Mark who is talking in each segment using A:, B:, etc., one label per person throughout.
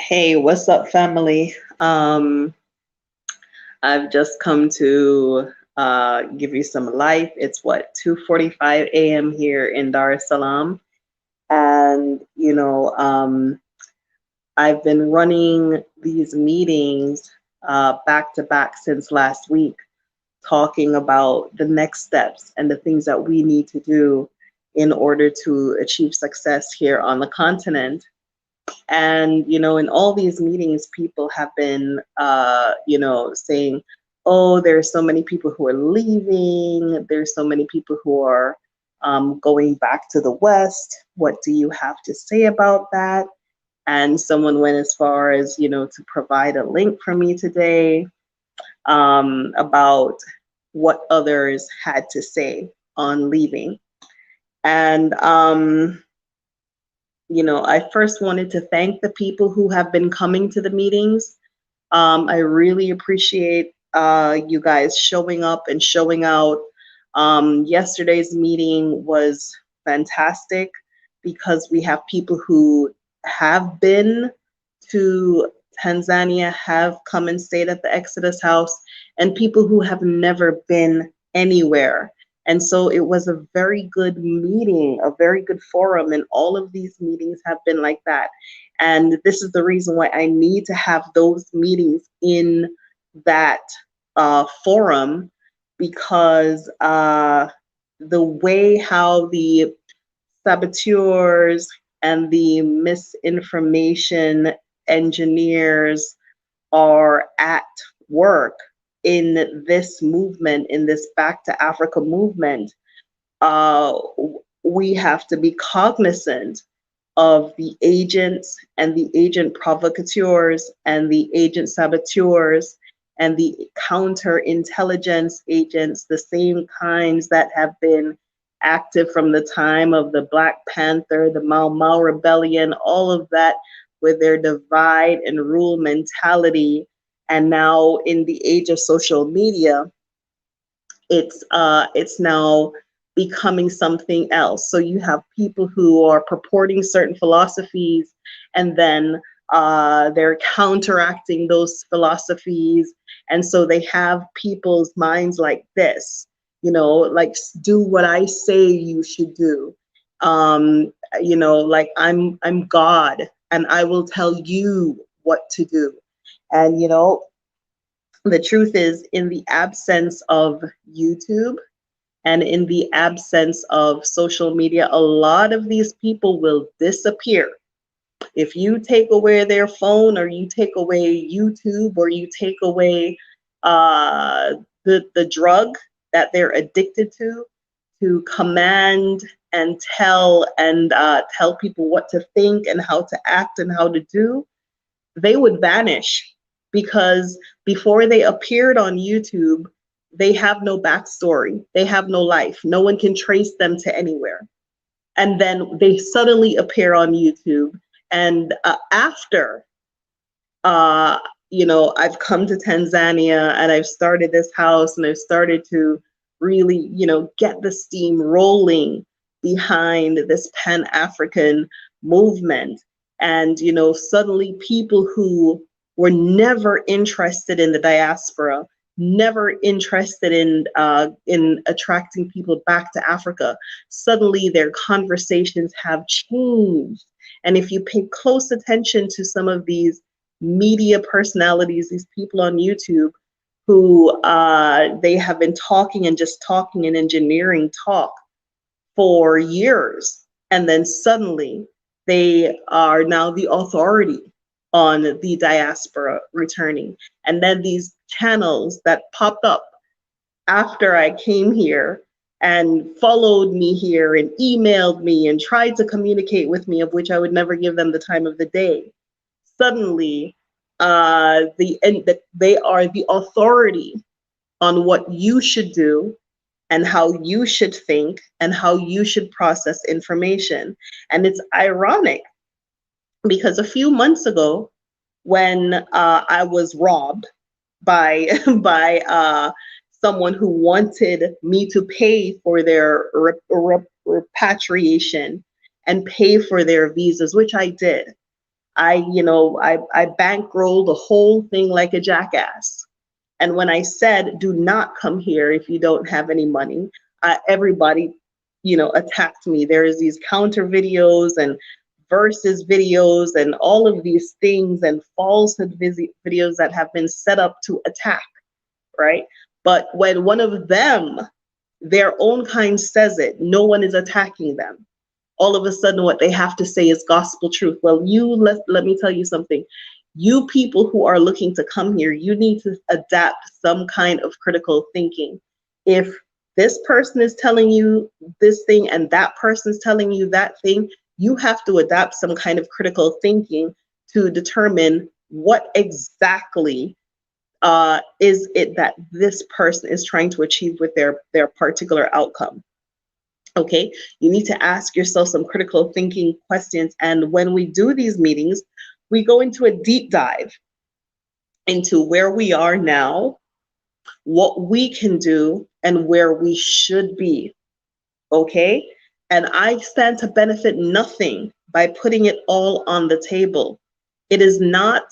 A: Hey, what's up, family? I've just come to give you some life. It's what 2:45 a.m. here in Dar es Salaam, and I've been running these meetings back to back since last week, talking about the next steps and the things that we need to do in order to achieve success here on the continent. And, in all these meetings, people have been, saying, oh, there's so many people who are leaving. There's so many people who are going back to the West. What do you have to say about that? And someone went as far as, to provide a link for me today about what others had to say on leaving. And, I first wanted to thank the people who have been coming to the meetings. I really appreciate you guys showing up and showing out. Yesterday's meeting was fantastic because we have people who have been to Tanzania, have come and stayed at the Exodus House, and people who have never been anywhere. And so it was a very good meeting, a very good forum, and all of these meetings have been like that. And this is the reason why I need to have those meetings in that forum, because the way how the saboteurs and the misinformation engineers are at work in this movement, in this Back to Africa movement, we have to be cognizant of the agents and the agent provocateurs and the agent saboteurs and the counterintelligence agents, the same kinds that have been active from the time of the Black Panther, the Mau Mau Rebellion, all of that with their divide and rule mentality. And now in the age of social media, it's now becoming something else. So you have people who are purporting certain philosophies, and then they're counteracting those philosophies. And so they have people's minds like this, like, do what I say you should do. Like I'm God and I will tell you what to do. And the truth is, in the absence of YouTube and in the absence of social media, a lot of these people will disappear. If you take away their phone, or you take away YouTube, or you take away the drug that they're addicted to command and tell people what to think and how to act and how to do, they would vanish. Because before they appeared on YouTube, they have no backstory, they have no life, no one can trace them to anywhere. And then they suddenly appear on YouTube. And after, I've come to Tanzania and I've started this house and I've started to really, get the steam rolling behind this Pan-African movement. And, suddenly people who were never interested in the diaspora, never interested in attracting people back to Africa, suddenly their conversations have changed. And if you pay close attention to some of these media personalities, these people on YouTube who they have been talking and just talking and engineering talk for years, and then suddenly they are now the authority on the diaspora returning. And then these channels that popped up after I came here and followed me here and emailed me and tried to communicate with me, of which I would never give them the time of the day, suddenly they are the authority on what you should do and how you should think and how you should process information. And it's ironic because a few months ago, when I was robbed by by someone who wanted me to pay for their repatriation and pay for their visas, which I did. I bankrolled the whole thing like a jackass. And when I said, do not come here if you don't have any money, everybody, attacked me. There's these counter videos and versus videos and all of these things and falsehood videos that have been set up to attack, right? But when one of them, their own kind, says it, no one is attacking them. All of a sudden what they have to say is gospel truth. Well, let me tell you something. You people who are looking to come here, you need to adapt some kind of critical thinking. If this person is telling you this thing and that person's telling you that thing, you have to adapt some kind of critical thinking to determine what exactly is it that this person is trying to achieve with their particular outcome. Okay, you need to ask yourself some critical thinking questions. And when we do these meetings, we go into a deep dive into where we are now, what we can do, and where we should be. Okay, and I stand to benefit nothing by putting it all on the table. It is not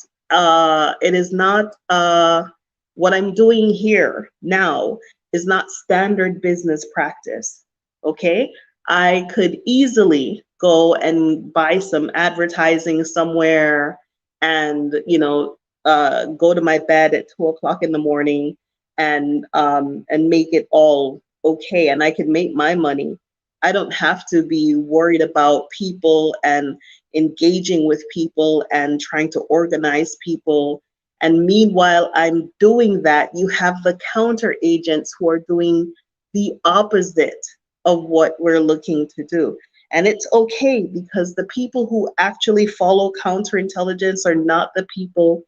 A: what I'm doing here now is not standard business practice. Okay, I could easily go and buy some advertising somewhere and go to my bed at 2 o'clock in the morning and make it all okay, and I can make my money. I don't have to be worried about people and engaging with people and trying to organize people. And meanwhile I'm doing that, you have the counter agents who are doing the opposite of what we're looking to do. And it's okay, because the people who actually follow counterintelligence are not the people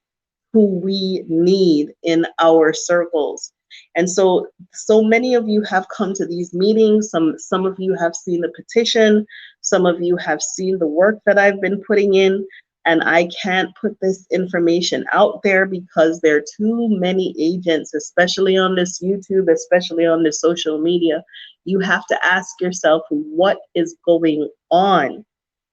A: who we need in our circles. And so many of you have come to these meetings. Some of you have seen the petition. Some of you have seen the work that I've been putting in. And I can't put this information out there because there are too many agents, especially on this YouTube, especially on this social media. You have to ask yourself what is going on.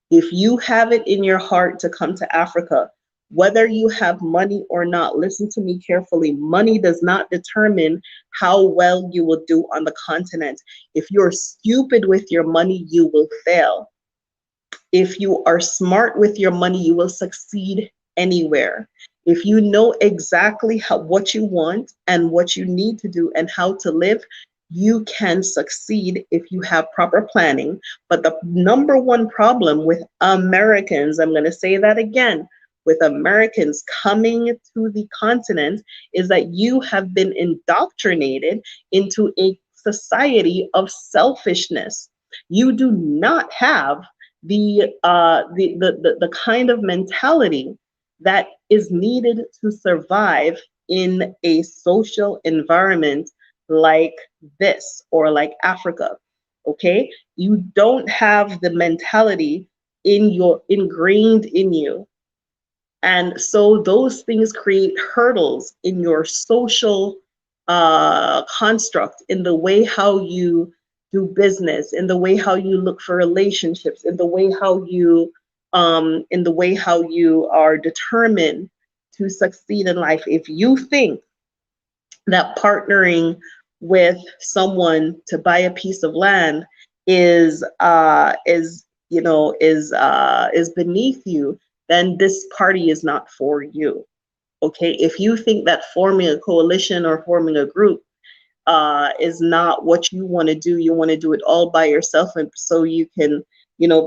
A: If you have it in your heart to come to Africa, whether you have money or not, listen to me carefully. Money does not determine how well you will do on the continent. If you're stupid with your money, you will fail. If you are smart with your money, you will succeed anywhere. If you know exactly what you want and what you need to do and how to live, you can succeed if you have proper planning. But the number one problem with Americans, I'm going to say that again, with Americans coming to the continent, is that you have been indoctrinated into a society of selfishness. You do not have the kind of mentality that is needed to survive in a social environment like this or like Africa. Okay, you don't have the mentality ingrained in you. And so those things create hurdles in your social construct, in the way how you do business, in the way how you look for relationships, in the way how you are determined to succeed in life. If you think that partnering with someone to buy a piece of land is beneath you, then this party is not for you. Okay, if you think that forming a coalition or forming a group is not what you want to do, you want to do it all by yourself, and so you can,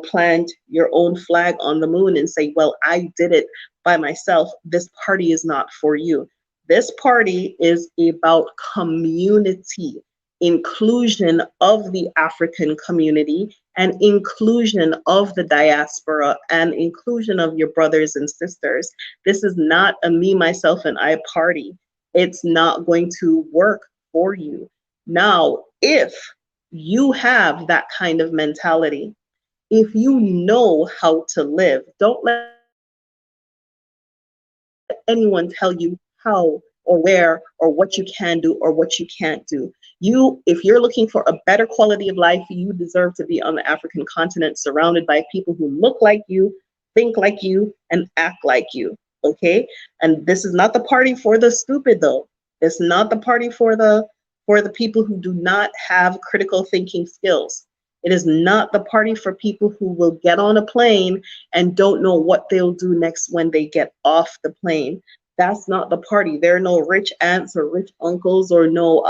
A: plant your own flag on the moon and say, well, I did it by myself, this party is not for you. This party is about community, inclusion of the African community, and inclusion of the diaspora, and inclusion of your brothers and sisters. This is not a me, myself, and I party. It's not going to work for you. Now, if you have that kind of mentality, if you know how to live, don't let anyone tell you how or where or what you can do or what you can't do. If you're looking for a better quality of life, you deserve to be on the African continent, surrounded by people who look like you, think like you, and act like you. Okay? And this is not the party for the stupid though. It's not the party for the people who do not have critical thinking skills. It is not the party for people who will get on a plane and don't know what they'll do next when they get off the plane. That's not the party. There are no rich aunts or rich uncles or no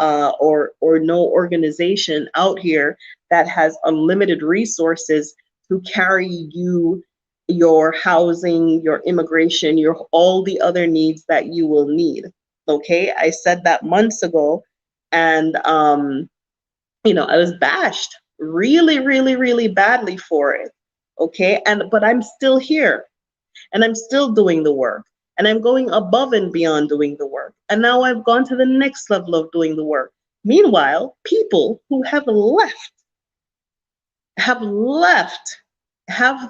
A: or no organization out here that has unlimited resources to carry you, your housing, your immigration, your all the other needs that you will need. Okay, I said that months ago, and I was bashed really, really, really badly for it. Okay, and but I'm still here, and I'm still doing the work, and I'm going above and beyond doing the work, and now I've gone to the next level of doing the work. Meanwhile, people who have left, have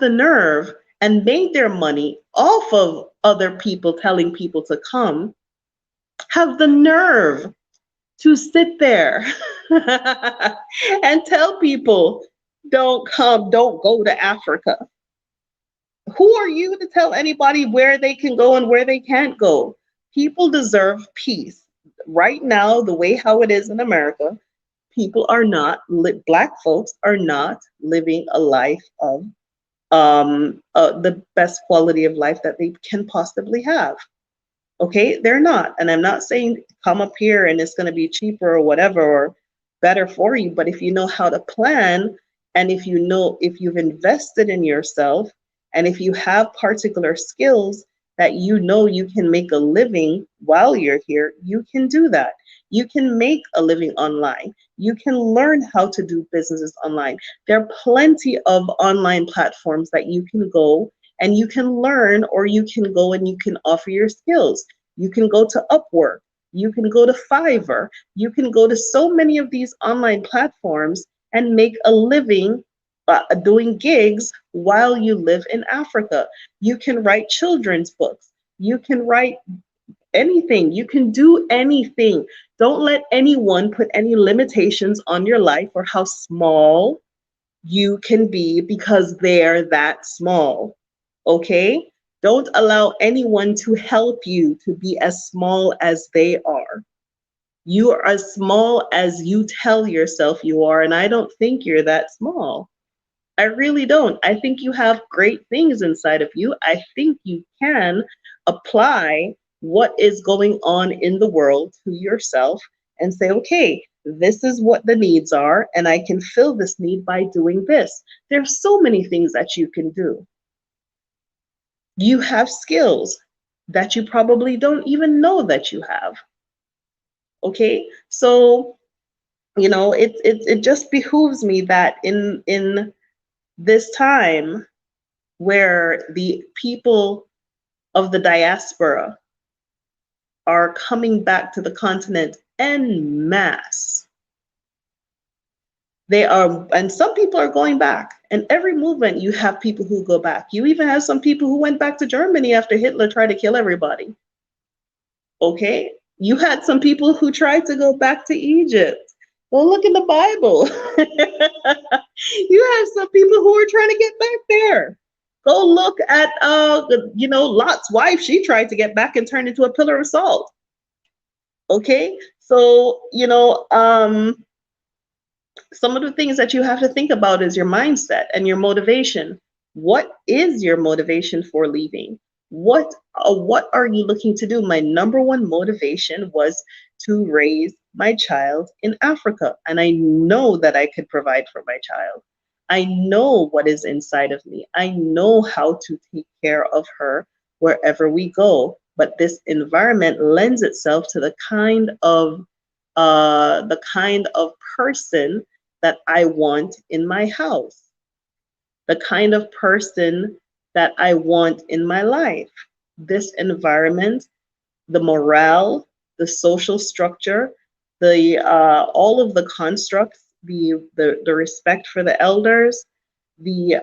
A: the nerve and made their money off of other people telling people to come, have the nerve to sit there and tell people, don't come, don't go to Africa. Who are you to tell anybody where they can go and where they can't go? People deserve peace. Right now, the way how it is in America, people are not, Black folks are not living a life of the best quality of life that they can possibly have. Okay, they're not. And I'm not saying come up here and it's going to be cheaper or whatever or better for you, but if you know how to plan, and if you know, if you've invested in yourself, and if you have particular skills that you know you can make a living while you're here, you can do that. You can make a living online. You can learn how to do businesses online. There are plenty of online platforms that you can go and you can learn, or you can go and you can offer your skills. You can go to Upwork. You can go to Fiverr. You can go to so many of these online platforms and make a living doing gigs while you live in Africa. You can write children's books. You can write anything. You can do anything. Don't let anyone put any limitations on your life or how small you can be because they're that small. Okay? Don't allow anyone to help you to be as small as they are. You are as small as you tell yourself you are, and I don't think you're that small. I really don't. I think you have great things inside of you. I think you can apply what is going on in the world to yourself and say, okay, this is what the needs are, and I can fill this need by doing this. There's so many things that you can do. You have skills that you probably don't even know that you have. Okay, so it just behooves me that in this time where the people of the diaspora are coming back to the continent en masse. They are, and some people are going back. And every movement, you have people who go back. You even have some people who went back to Germany after Hitler tried to kill everybody. Okay? You had some people who tried to go back to Egypt. Well, look in the Bible. You have some people who are trying to get back there. Go look at Lot's wife. She tried to get back and turned into a pillar of salt. Okay, so some of the things that you have to think about is your mindset and your motivation. What is your motivation for leaving? What are you looking to do? My number one motivation was to raise my child in Africa, and I know that I could provide for my child. I know what is inside of me. I know how to take care of her wherever we go. But this environment lends itself to the kind of person that I want in my house, the kind of person that I want in my life. This environment, the morale, the social structure, the all of the constructs, the respect for the elders, the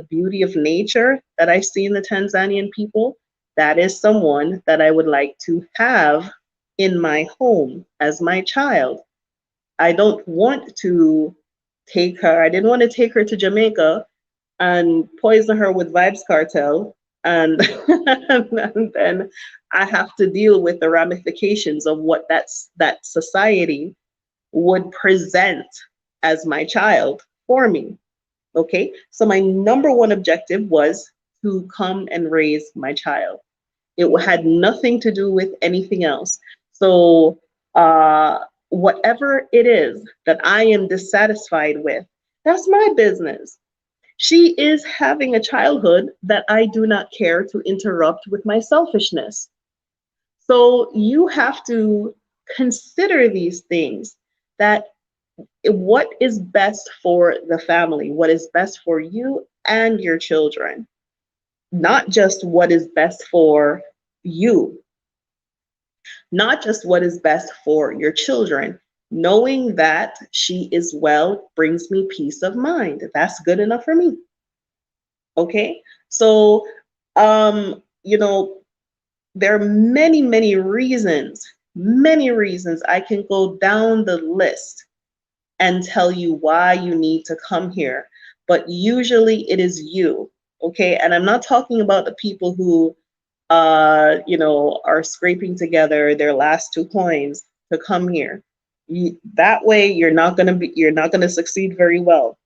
A: beauty of nature that I see in the Tanzanian people, that is someone that I would like to have in my home as my child. I don't want to take her. I didn't want to take her to Jamaica and poison her with Vibes Cartel, and, and then I have to deal with the ramifications of what that society would present as my child for me. Okay, so my number one objective was to come and raise my child. It had nothing to do with anything else. So, whatever it is that I am dissatisfied with, that's my business. She is having a childhood that I do not care to interrupt with my selfishness. So, you have to consider these things, that what is best for the family, what is best for you and your children, not just what is best for you, not just what is best for your children. Knowing that she is well brings me peace of mind. That's good enough for me. Okay. So, you know, there are many reasons I can go down the list and tell you why you need to come here. But usually it is you. Okay. And I'm not talking about the people who are scraping together their last 2 coins to come here. That way, you're not gonna succeed very well.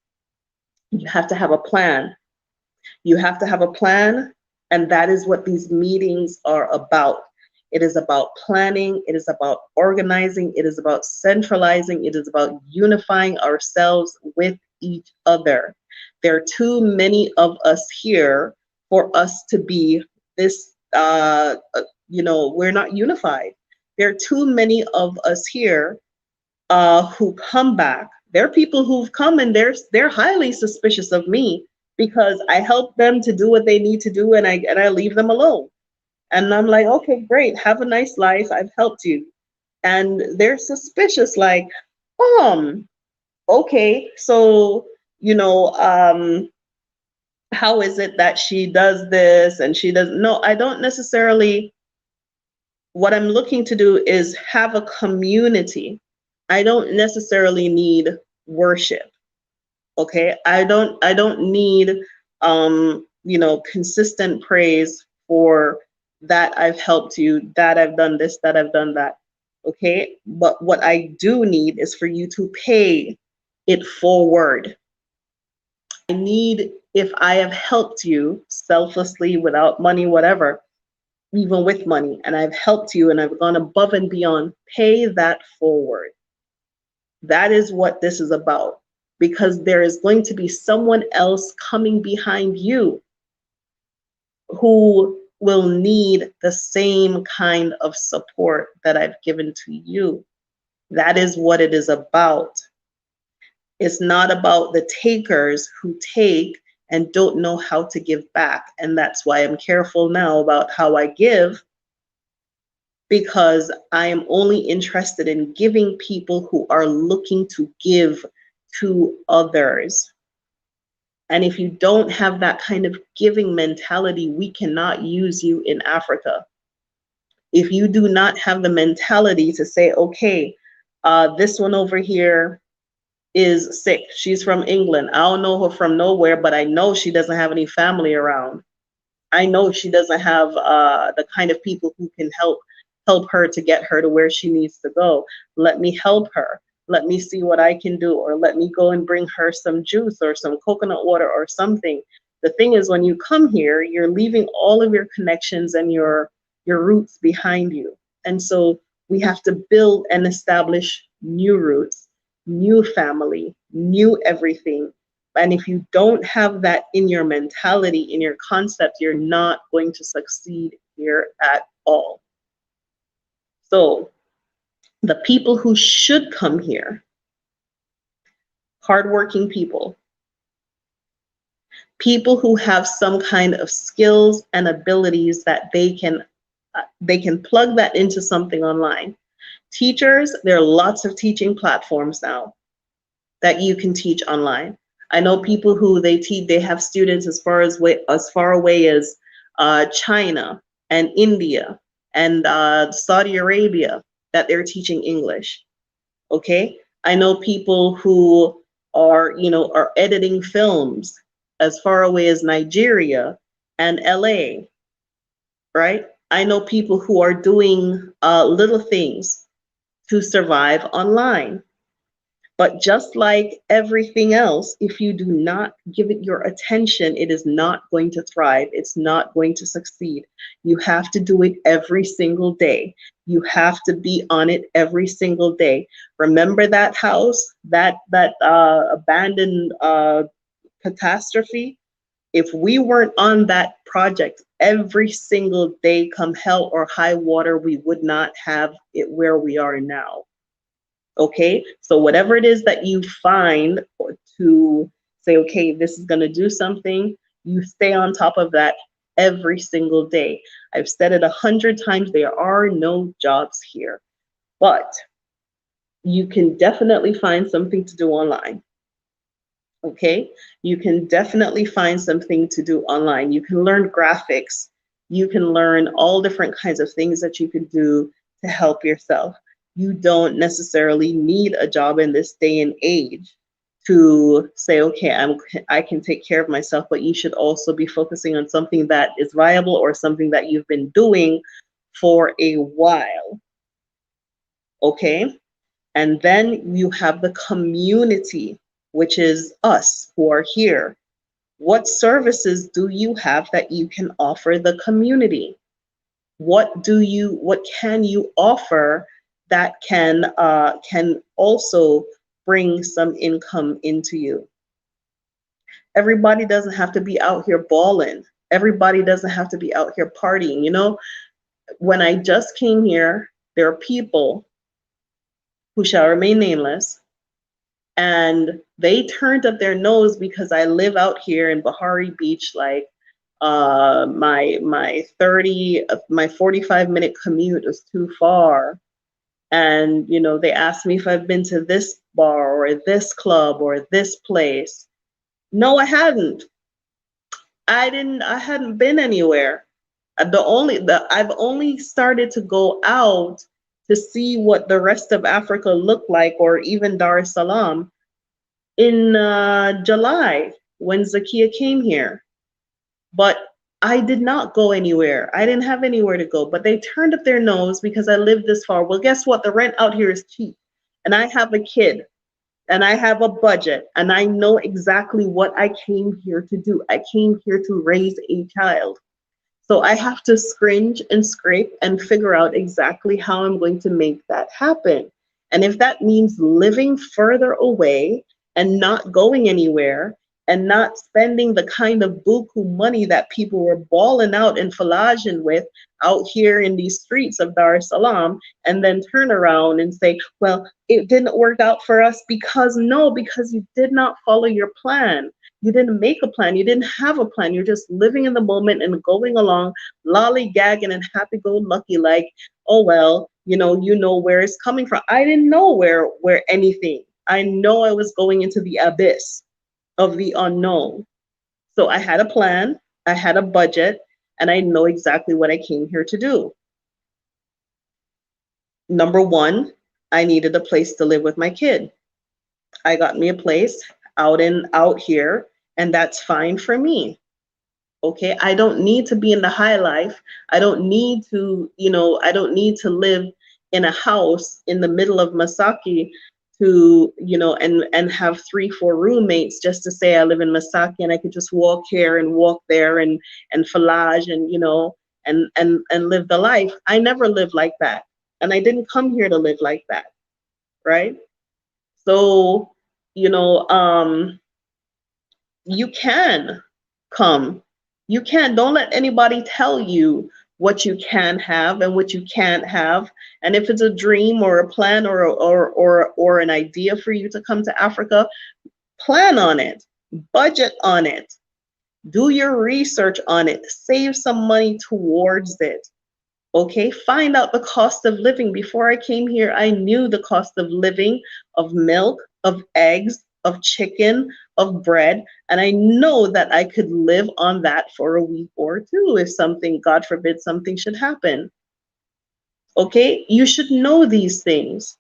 A: You have to have a plan. You have to have a plan, and that is what these meetings are about. It is about planning. It is about organizing. It is about centralizing. It is about unifying ourselves with each other. There are too many of us here for us to be this we're not unified. There are too many of us here who come back. There are people who've come and they're highly suspicious of me because I help them to do what they need to do, and I leave them alone. And I'm like, okay, great, have a nice life. I've helped you. And they're suspicious, like, okay, so you know, how is it that she does this and she doesn't? No, I don't necessarily. What I'm looking to do is have a community. I don't necessarily need worship. Okay, I don't need consistent praise for that I've helped you, that I've done this, that I've done that. Okay, but what I do need is for you to pay it forward. I need, if I have helped you selflessly, without money, whatever, even with money, and I've helped you and I've gone above and beyond, pay that forward. That is what this is about, because there is going to be someone else coming behind you who will need the same kind of support that I've given to you. That is what it is about. It's not about the takers who take and don't know how to give back. And that's why I'm careful now about how I give, because I am only interested in giving people who are looking to give to others. And if you don't have that kind of giving mentality, we cannot use you in Africa. If you do not have the mentality to say, okay, this one over here is sick. She's from England. I don't know her from nowhere, but I know she doesn't have any family around. I know she doesn't have the kind of people who can help her to get her to where she needs to go. Let me help her. Let me see what I can do, or let me go and bring her some juice or some coconut water or something. The thing is, when you come here, you're leaving all of your connections and your roots behind you. And so we have to build and establish new roots, new family, new everything. And if you don't have that in your mentality, in your concept, you're not going to succeed here at all. So the people who should come here, hardworking people, people who have some kind of skills and abilities that they can plug that into something online. Teachers, there are lots of teaching platforms now that you can teach online. I know people who they have students as far away as China and India and Saudi Arabia that they're teaching English. Okay, I know people who are editing films as far away as Nigeria and LA, right? I know people who are doing little things to survive online. But just like everything else, if you do not give it your attention, it is not going to thrive. It's not going to succeed. You have to do it every single day. You have to be on it every single day. Remember that house, that abandoned catastrophe? If we weren't on that project every single day, come hell or high water, we would not have it where we are now. Okay, so whatever it is that you find to say, okay, this is going to do something, you stay on top of that every single day. I've said it 100 times, there are no jobs here, but you can definitely find something to do online. Okay, you can definitely find something to do online. You can learn graphics. You can learn all different kinds of things that you can do to help yourself. You don't necessarily need a job in this day and age to say, okay, I can take care of myself, but you should also be focusing on something that is viable or something that you've been doing for a while. Okay, and then you have the community, which is us who are here. What services do you have that you can offer the community? What can you offer that can also bring some income into you? Everybody doesn't have to be out here balling. Everybody doesn't have to be out here partying. You know, when I just came here, there are people who shall remain nameless, and they turned up their nose because I live out here in Bahari Beach. Like my 45-minute commute is too far, and you know, they asked me if I've been to this bar or this club or this place. No, I hadn't. I hadn't been anywhere. I've only started to go out to see what the rest of Africa looked like, or even Dar es Salaam, in July when Zakia came here. But I did not go anywhere. I didn't have anywhere to go. But they turned up their nose because I lived this far. Well, guess what? The rent out here is cheap. And I have a kid and I have a budget and I know exactly what I came here to do. I came here to raise a child. So I have to scringe and scrape and figure out exactly how I'm going to make that happen. And if that means living further away and not going anywhere and not spending the kind of buku money that people were balling out and Falajin with out here in these streets of Dar es Salaam, and then turn around and say, well, it didn't work out for us because you did not follow your plan. You didn't make a plan. You didn't have a plan. You're just living in the moment and going along, lollygagging and happy-go-lucky, like, oh well, you know where it's coming from. I didn't know where anything. I know I was going into the abyss of the unknown. So I had a plan, I had a budget, and I know exactly what I came here to do. Number one, I needed a place to live with my kid. I got me a place out here, and that's fine for me. Okay, I don't need to be in the high life. I don't need to, I don't need to live in a house in the middle of Masaki to, and have 3-4 roommates just to say I live in Masaki and I could just walk here and walk there and falaj and, and live the life. I never lived like that. And I didn't come here to live like that. Right? So, you can come. You can. Don't let anybody tell you what you can have and what you can't have. And if it's a dream or a plan or an idea for you to come to Africa, plan on it, budget on it, do your research on it, save some money towards it. Okay, find out the cost of living. Before I came here, I knew the cost of living, of milk, of eggs, of chicken, of bread, and I know that I could live on that for a week or two if something, God forbid, something should happen. Okay, you should know these things.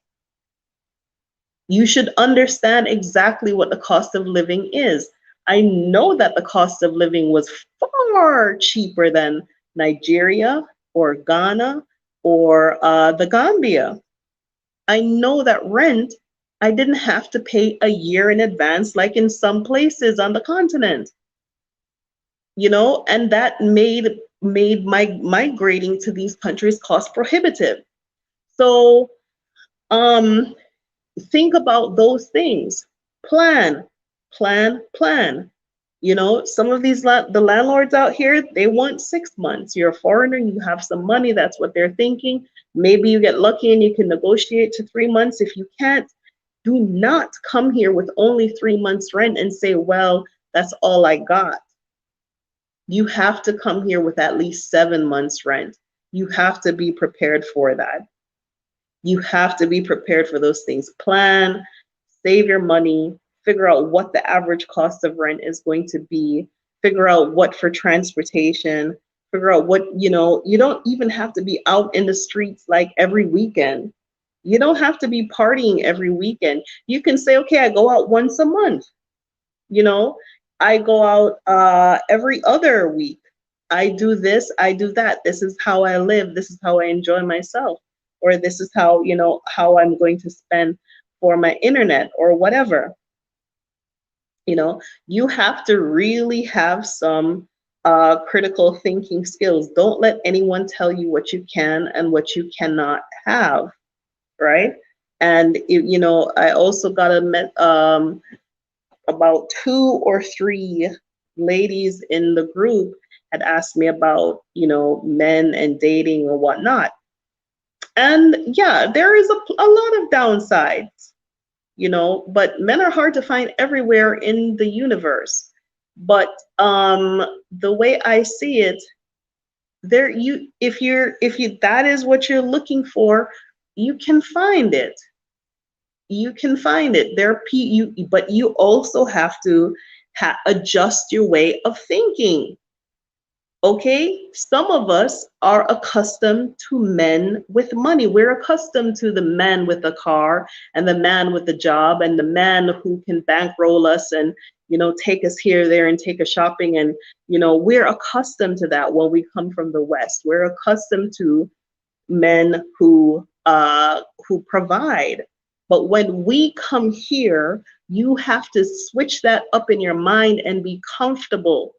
A: You should understand exactly what the cost of living is. I know that the cost of living was far cheaper than Nigeria or Ghana or the Gambia. I know that rent, I didn't have to pay a year in advance like in some places on the continent, and that made my migrating to these countries cost prohibitive. So um think about those things. Plan, plan. Some of these the landlords out here, they want 6 months. You're a foreigner, you have some money, that's what they're thinking. Maybe you get lucky and you can negotiate to 3 months. If you can't, do not come here with only 3 months rent and say, well, that's all I got. You have to come here with at least 7 months rent. You have to be prepared for that. You have to be prepared for those things. Plan, save your money, figure out what the average cost of rent is going to be, figure out what for transportation, figure out what, you don't even have to be out in the streets like every weekend. You don't have to be partying every weekend. You can say, okay, I go out once a month. I go out every other week. I do this, I do that. This is how I live. This is how I enjoy myself. Or this is how I'm going to spend for my internet or whatever. You have to really have some critical thinking skills. Don't let anyone tell you what you can and what you cannot have, right? And I also got about 2 or 3 ladies in the group had asked me about men and dating or whatnot. And yeah, there is a lot of downsides, but men are hard to find everywhere in the universe. But the way I see it, if that is what you're looking for, you can find it. You can find it. But you also have to adjust your way of thinking. Okay, some of us are accustomed to men with money. We're accustomed to the man with the car and the man with the job and the man who can bankroll us and take us here, there, and take us shopping. And we're accustomed to that when we come from the West. We're accustomed to men who provide. But when we come here, you have to switch that up in your mind and be comfortable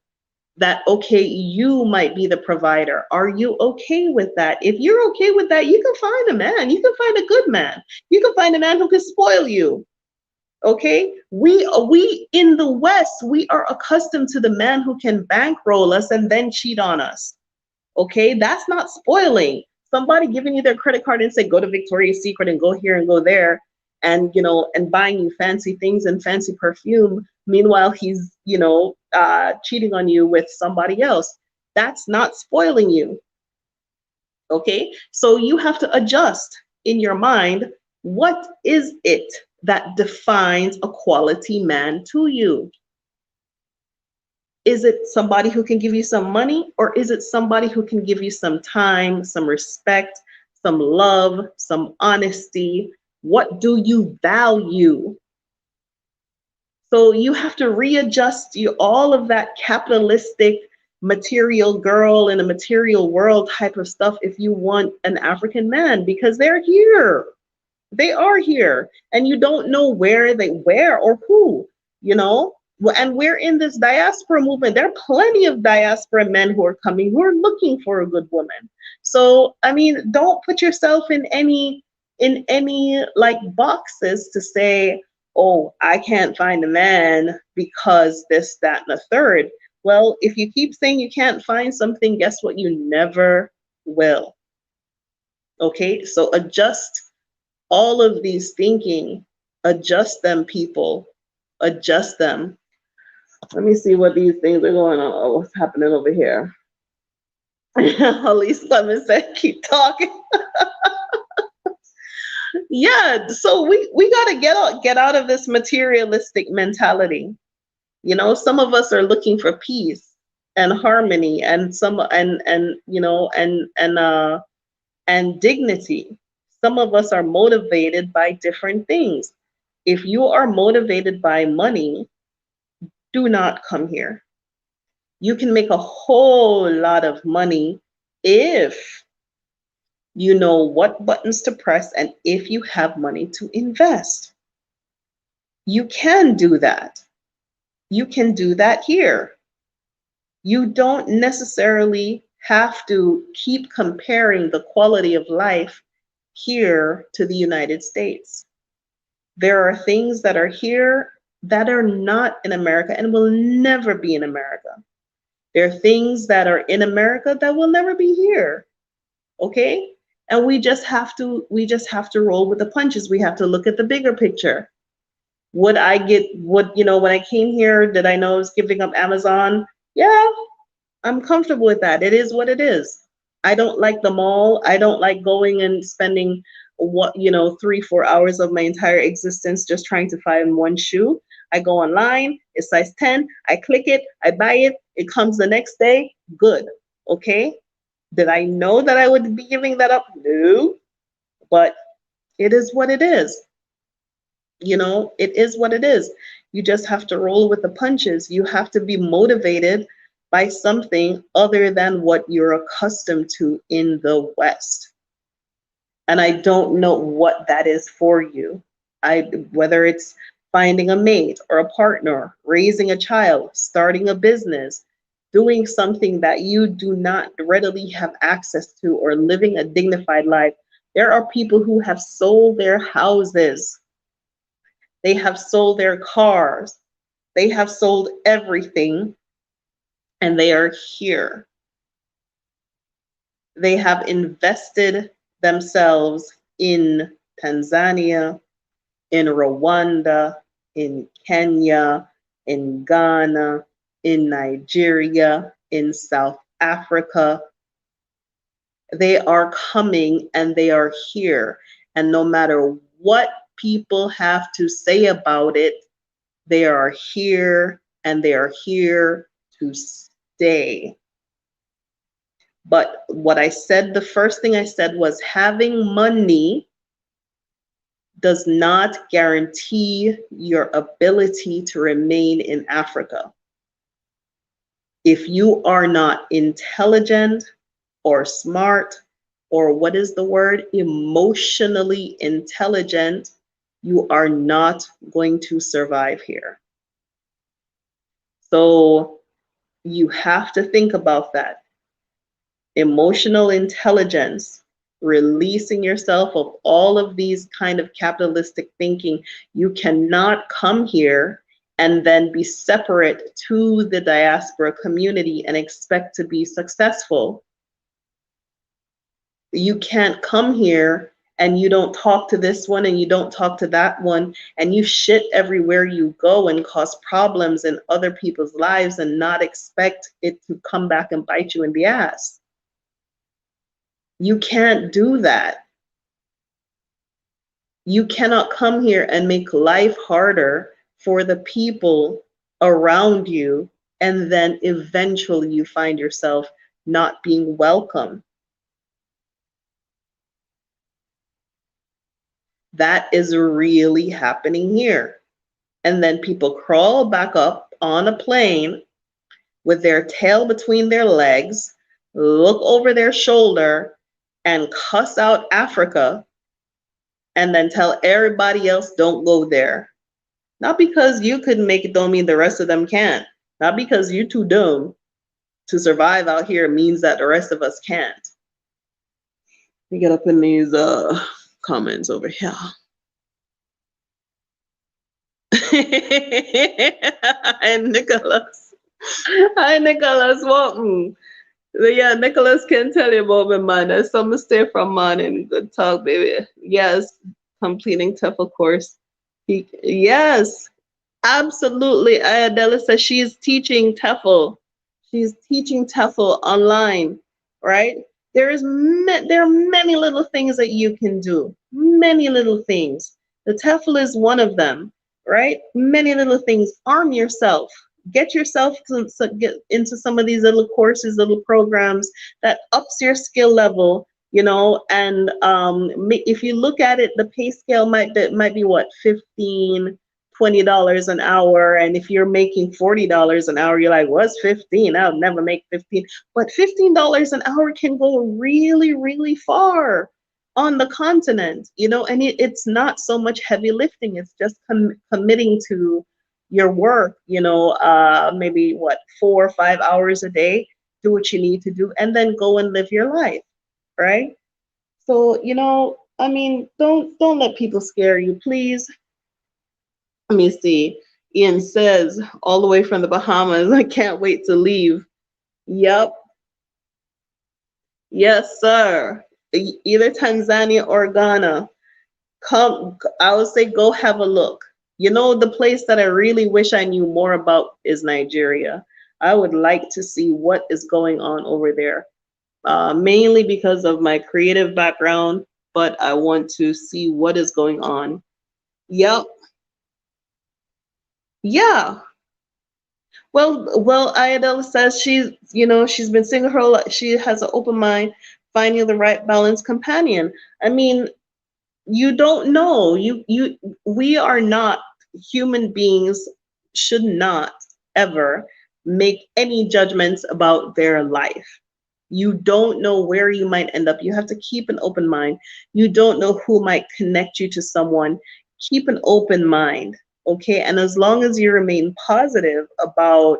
A: that, okay, you might be the provider. Are you okay with that? If you're okay with that, you can find a man. You can find a good man. You can find a man who can spoil you. Okay? We in the West, we are accustomed to the man who can bankroll us and then cheat on us. Okay? That's not spoiling. Somebody giving you their credit card and say, go to Victoria's Secret and go here and go there, and and buying you fancy things and fancy perfume. Meanwhile, he's cheating on you with somebody else. That's not spoiling you. Okay, so you have to adjust in your mind. What is it that defines a quality man to you? Is it somebody who can give you some money, or is it somebody who can give you some time, some respect, some love, some honesty? What do you value? So you have to readjust all of that capitalistic material girl in a material world type of stuff if you want an African man, because they're here. They are here, and you don't know where or who, and we're in this diaspora movement. There are plenty of diaspora men who are coming, who are looking for a good woman. So, I mean, don't put yourself in any like boxes to say, oh, I can't find a man because this, that, and the third. Well, if you keep saying you can't find something, guess what? You never will. Okay, so adjust all of these thinking, adjust them, people, adjust them. Let me see what these things are going on. Oh, what's happening over here? Elise Clemens said, keep talking. Yeah, so we got to get out of this materialistic mentality. Some of us are looking for peace and harmony and and dignity. Some of us are motivated by different things. If you are motivated by money, do not come here. You can make a whole lot of money if you know what buttons to press and if you have money to invest. You can do that. You can do that here. You don't necessarily have to keep comparing the quality of life here to the United States. There are things that are here that are not in America and will never be in America. There are things that are in America that will never be here. Okay? And we just have to roll with the punches. We have to look at the bigger picture. Would I get when I came here, did I know I was giving up Amazon? Yeah, I'm comfortable with that. It is what it is. I don't like the mall. I don't like going and spending 3-4 hours of my entire existence just trying to find one shoe. I go online, it's size 10, I click it, I buy it, it comes the next day, good. Okay? Did I know that I would be giving that up? No. But it is what it is. It is what it is. You just have to roll with the punches. You have to be motivated by something other than what you're accustomed to in the West. And I don't know what that is for you. Whether it's finding a mate or a partner, raising a child, starting a business, doing something that you do not readily have access to, or living a dignified life. There are people who have sold their houses. They have sold their cars. They have sold everything, and they are here. They have invested themselves in Tanzania, in Rwanda, in Kenya, in Ghana, in Nigeria, in South Africa. They are coming and they are here. And no matter what people have to say about it, they are here and they are here to stay. But what I said, the first thing I said was having money does not guarantee your ability to remain in Africa. If you are not intelligent or smart, or what is the word, emotionally intelligent, you are not going to survive here. So you have to think about that. Emotional intelligence, releasing yourself of all of these kind of capitalistic thinking. You cannot come here and then be separate to the diaspora community and expect to be successful. You can't come here and you don't talk to this one and you don't talk to that one and you shit everywhere you go and cause problems in other people's lives and not expect it to come back and bite you in the ass. You can't do that. You cannot come here and make life harder for the people around you and then eventually you find yourself not being welcome. That is really happening here. And then people crawl back up on a plane with their tail between their legs, look over their shoulder, and cuss out Africa, and then tell everybody else don't go there. Not because you couldn't make it don't mean the rest of them can't. Not because you're too dumb to survive out here means that the rest of us can't. We get up in these comments over here. Hi, Nicholas. Hi, Nicholas. Welcome. Yeah, Nicholas can tell you about my man. There's some mistake from morning. Good talk, baby. Yes, completing TEFL course. Yes, absolutely. Adela says she's teaching TEFL. She's teaching TEFL online, right? There are many little things that you can do. Many little things. The TEFL is one of them, right? Many little things. Arm yourself. Get yourself get into some of these little courses, little programs that ups your skill level, and if you look at it, the pay scale might be what, 15, $20 an hour, and if you're making $40 an hour, you're like, what's 15? I'll never make 15. But $15 an hour can go really, really far on the continent, and it's not so much heavy lifting. It's just committing to your work, maybe what, 4 or 5 hours a day, do what you need to do, and then go and live your life, right? So, I mean, don't let people scare you, please. Let me see. Ian says, all the way from the Bahamas, I can't wait to leave. Yep. Yes, sir. Either Tanzania or Ghana. Come, I would say go have a look. The place that I really wish I knew more about is Nigeria. I would like to see what is going on over there, mainly because of my creative background, but I want to see what is going on. Yep. Yeah. Well, Ayadela says she's been single her life. She has an open mind, finding the right balanced companion. I mean, you don't know. We are not, human beings should not ever make any judgments about their life. You don't know where you might end up. You have to keep an open mind. You don't know who might connect you to someone. Keep an open mind, okay? And as long as you remain positive about,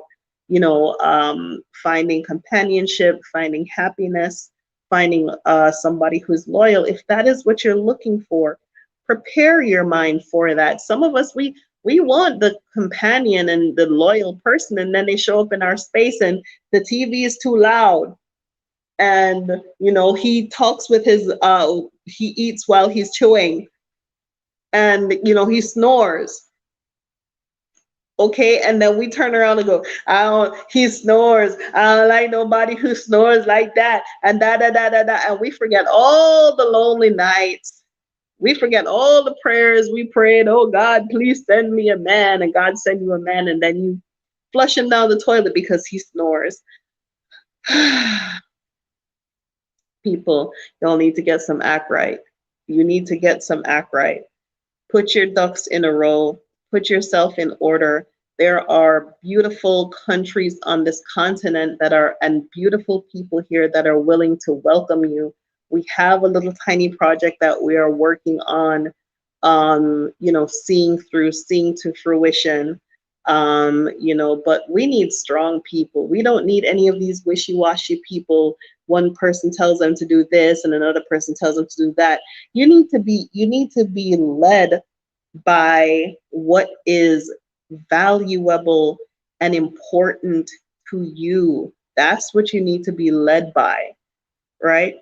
A: finding companionship, finding happiness, finding somebody who's loyal, if that is what you're looking for, prepare your mind for that. Some of us, we want the companion and the loyal person, and then they show up in our space and the TV is too loud, and he talks with his he eats while he's chewing, and he snores, okay, and then we turn around and go, he snores, I don't like nobody who snores like that, and and we forget all the lonely nights, we forget all the prayers we prayed, oh God, please send me a man, and God send you a man, and then you flush him down the toilet because he snores. People, y'all need to get some act right. You need to get some act right. Put your ducks in a row. Put yourself in order. There are beautiful countries on this continent and beautiful people here that are willing to welcome you. We have a little tiny project that we are working on, seeing to fruition. But we need strong people. We don't need any of these wishy-washy people. One person tells them to do this and another person tells them to do that. You need to be led by what is valuable and important to you. That's what you need to be led by, right?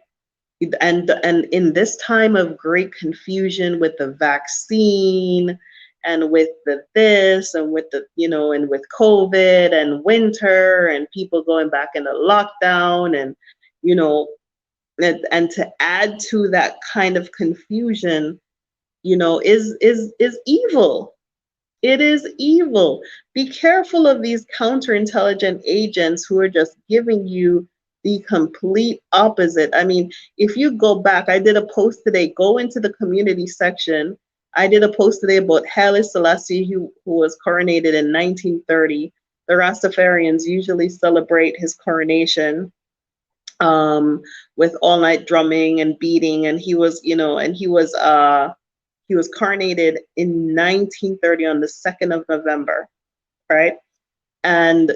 A: And in this time of great confusion with the vaccine and with this and with and with COVID and winter and people going back into lockdown, and and to add to that kind of confusion, is evil. It is evil. Be careful of these counterintelligent agents who are just giving you the complete opposite. I mean, if you go back, I did a post today, go into the community section. I did a post today about Haile Selassie, who was coronated in 1930. The Rastafarians usually celebrate his coronation with all night drumming and beating, and he was coronated in 1930 on the 2nd of November, right? And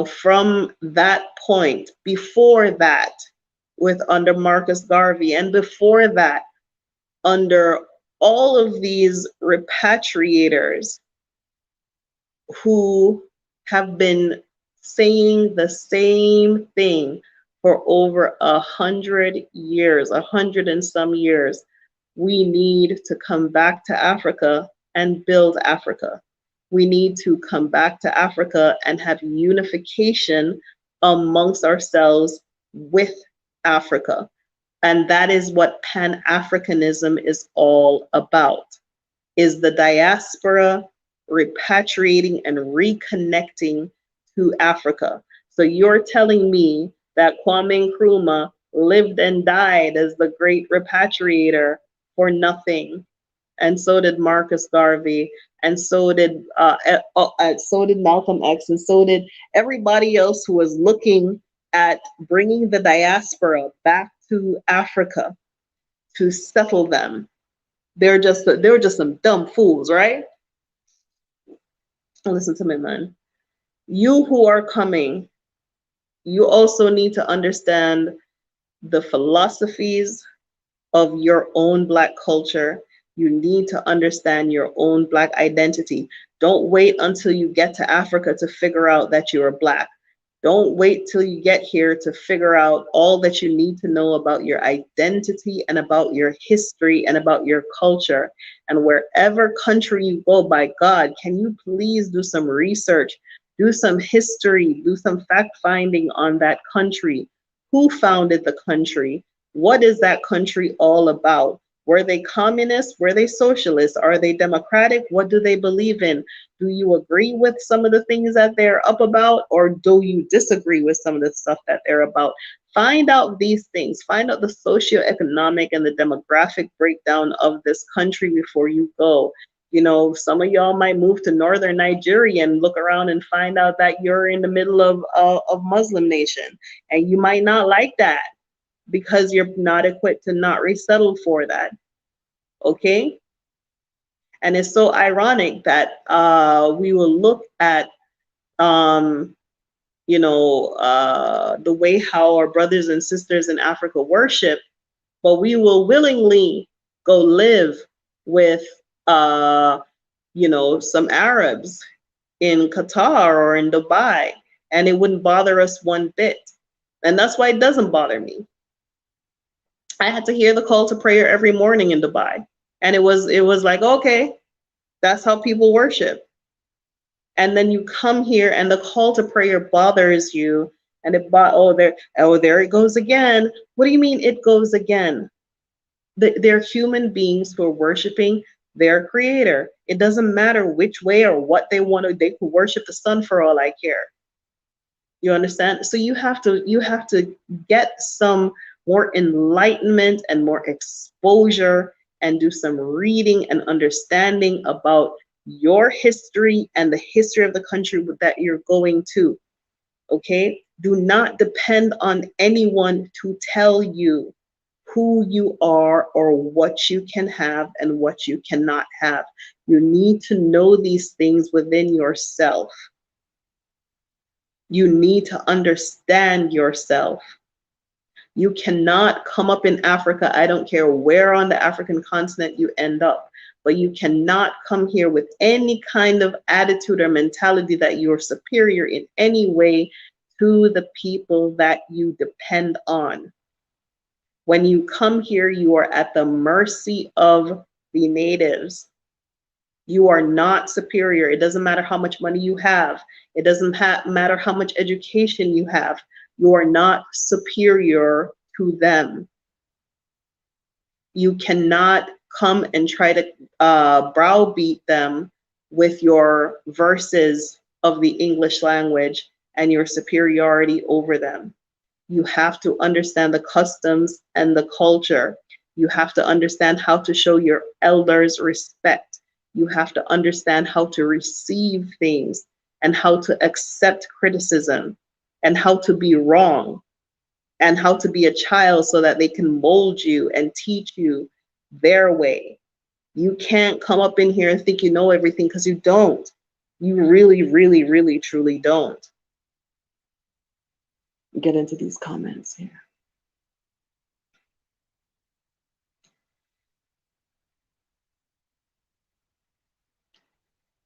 A: from that point, before that, under Marcus Garvey, and before that, under all of these repatriators who have been saying the same thing for over 100 years, 100 and some years. We need to come back to Africa and build Africa. We need to come back to Africa and have unification amongst ourselves with Africa. And that is what Pan-Africanism is all about, is the diaspora repatriating and reconnecting to Africa. So you're telling me that Kwame Nkrumah lived and died as the great repatriator for nothing. And so did Marcus Garvey, and so did Malcolm X, and so did everybody else who was looking at bringing the diaspora back to Africa to settle them. They were just some dumb fools, right? Listen to me, man. You who are coming, you also need to understand the philosophies of your own Black culture. You need to understand your own Black identity. Don't wait until you get to Africa to figure out that you are Black. Don't wait till you get here to figure out all that you need to know about your identity and about your history and about your culture. And wherever country you go, by God, can you please do some research, do some history, do some fact finding on that country? Who founded the country? What is that country all about? Were they communist? Were they socialist? Are they democratic? What do they believe in? Do you agree with some of the things that they're up about, or do you disagree with some of the stuff that they're about? Find out these things. Find out the socioeconomic and the demographic breakdown of this country before you go. You know, some of y'all might move to northern Nigeria and look around and find out that you're in the middle of Muslim nation, and you might not like that because you're not equipped to not resettle for that. Okay? And it's so ironic that we will look at, the way how our brothers and sisters in Africa worship, but we will willingly go live with, some Arabs in Qatar or in Dubai, and it wouldn't bother us one bit. And that's why it doesn't bother me. I had to hear the call to prayer every morning in Dubai. And it was like, okay, that's how people worship. And then you come here and the call to prayer bothers you, and there it goes again. What do you mean it goes again? They're human beings who are worshiping their creator. It doesn't matter which way or what they want to, they could worship the sun for all I care. You understand? So you have to get some more enlightenment and more exposure and do some reading and understanding about your history and the history of the country that you're going to. Okay? Do not depend on anyone to tell you who you are or what you can have and what you cannot have. You need to know these things within yourself. You need to understand yourself. You cannot come up in Africa, I don't care where on the African continent you end up, but you cannot come here with any kind of attitude or mentality that you're superior in any way to the people that you depend on. When you come here, you are at the mercy of the natives. You are not superior. It doesn't matter how much money you have. It doesn't matter how much education you have. You are not superior to them. You cannot come and try to browbeat them with your verses of the English language and your superiority over them. You have to understand the customs and the culture. You have to understand how to show your elders respect. You have to understand how to receive things and how to accept criticism and how to be wrong and how to be a child so that they can mold you and teach you their way. You can't come up in here and think you know everything, because you don't. You really, really, really, truly don't. Get into these comments here.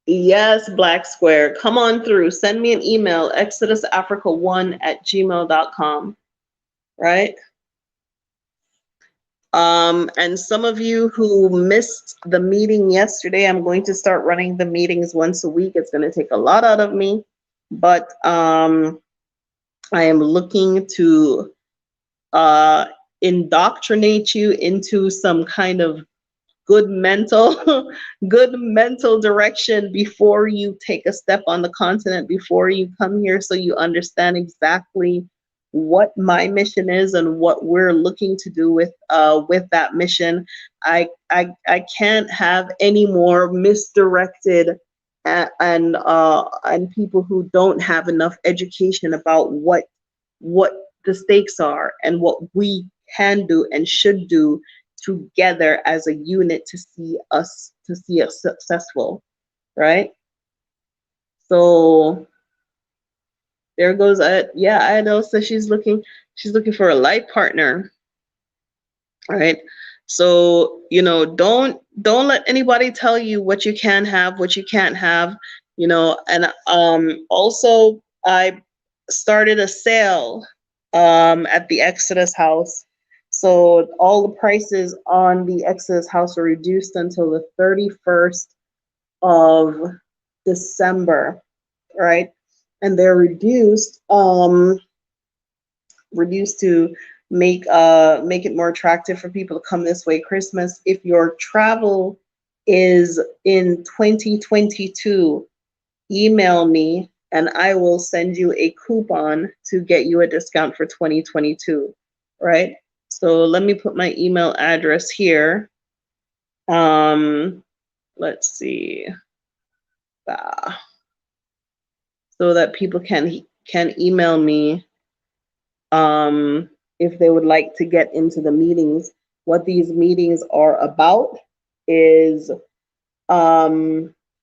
A: Yes, Black Square. Come on through. Send me an email, exodusafrica1@gmail.com. Right? And some of you who missed the meeting yesterday, I'm going to start running the meetings once a week. It's going to take a lot out of me, but I am looking to indoctrinate you into some kind of good mental direction before you take a step on the continent, before you come here, so you understand exactly what my mission is and what we're looking to do with that mission. I can't have any more misdirected and people who don't have enough education about what the stakes are and what we can do and should do together as a unit to see us successful, right? So there goes yeah, I know. So she's looking for a life partner, right? So, don't let anybody tell you what you can have, what you can't have, and also I started a sale at the Exodus house. So all the prices on the Exodus house are reduced until the 31st of December, right? And they're reduced to make it more attractive for people to come this way Christmas. If your travel is in 2022, email me and I will send you a coupon to get you a discount for 2022, right? So let me put my email address here. Let's see. So that people can email me if they would like to get into the meetings. What these meetings are about is, I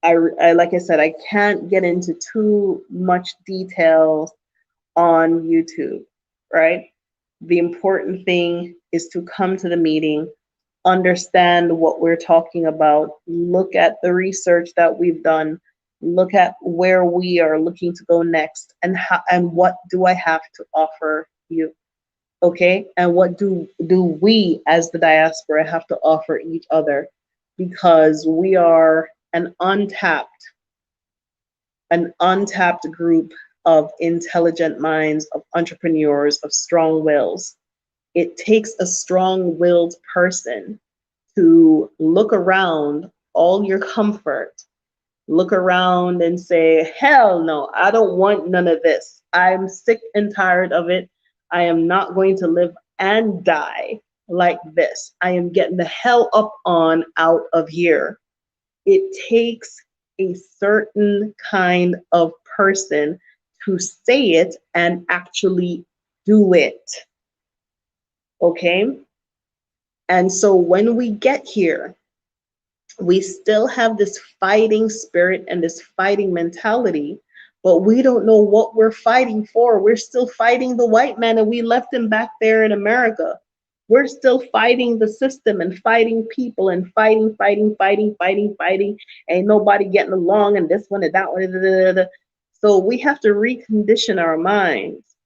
A: like I said, I can't get into too much detail on YouTube, right? The important thing is to come to the meeting, understand what we're talking about, look at the research that we've done, look at where we are looking to go next, and what do I have to offer you, okay? And what do we as the diaspora have to offer each other? Because we are an untapped group of intelligent minds, of entrepreneurs, of strong wills. It takes a strong-willed person to look around all your comfort, look around and say, hell no, I don't want none of this. I'm sick and tired of it. I am not going to live and die like this. I am getting the hell up on out of here. It takes a certain kind of person to say it and actually do it. Okay? And so when we get here, we still have this fighting spirit and this fighting mentality, but we don't know what we're fighting for. We're still fighting the white man and we left him back there in America. We're still fighting the system and fighting people and fighting. Ain't nobody getting along and this one and that one. Da, da, da. So we have to recondition our minds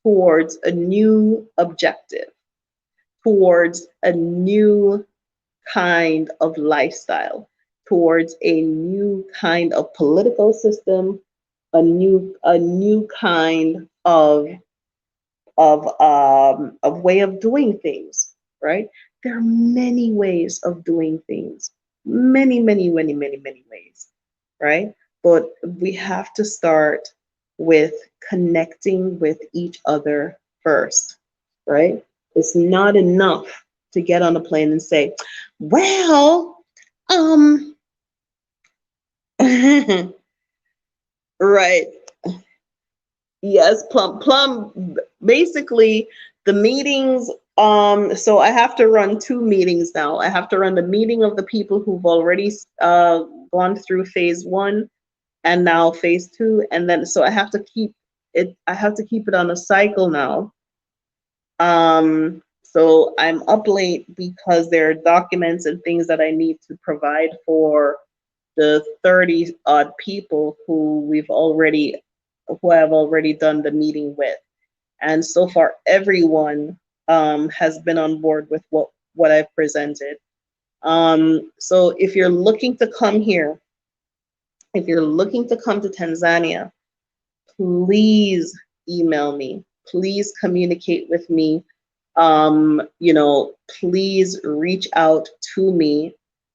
A: towards a new objective, towards a new kind of lifestyle, towards a new kind of political system, a new kind of way of doing things, right? There are many ways of doing things, many ways, right? But we have to start with connecting with each other first, right? It's not enough to get on a plane and say, well, right. Yes, plum. Basically, the meetings. So I have to run two meetings now. I have to run the meeting of the people who've already gone through phase one, and now phase two, and then so I have to keep it. I have to keep it on a cycle now. So I'm up late because there are documents and things that I need to provide for the 30 odd people who have already done the meeting with. And so far, everyone has been on board with what I've presented. So if you're looking to come here, if you're looking to come to Tanzania, please email me. Please communicate with me. Please reach out to me.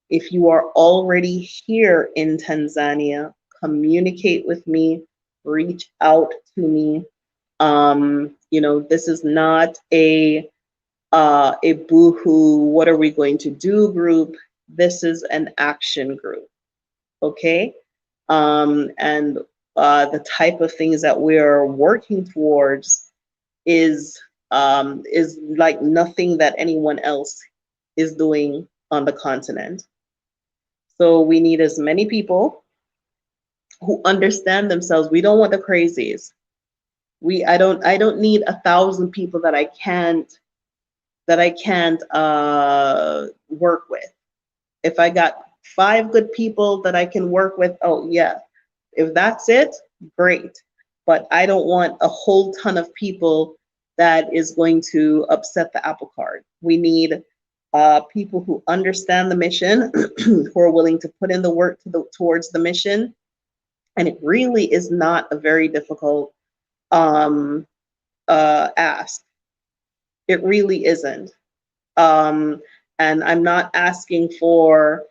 A: If you are already here in Tanzania, communicate with me, reach out to me. You know, this is not a boohoo, what are we going to do group. This is an action group. Okay. And the type of things that we are working towards is like nothing that anyone else is doing on the continent. So we need as many people who understand themselves. We don't want the crazies. I don't need 1,000 people that I can't work with. If I got 5 good people that I can work with, oh yeah. If that's it, great. But I don't want a whole ton of people that is going to upset the apple cart. We need people who understand the mission, who are willing to put in the work towards the mission. And it really is not a very difficult um, ask. It really isn't. Um, and I'm not asking for,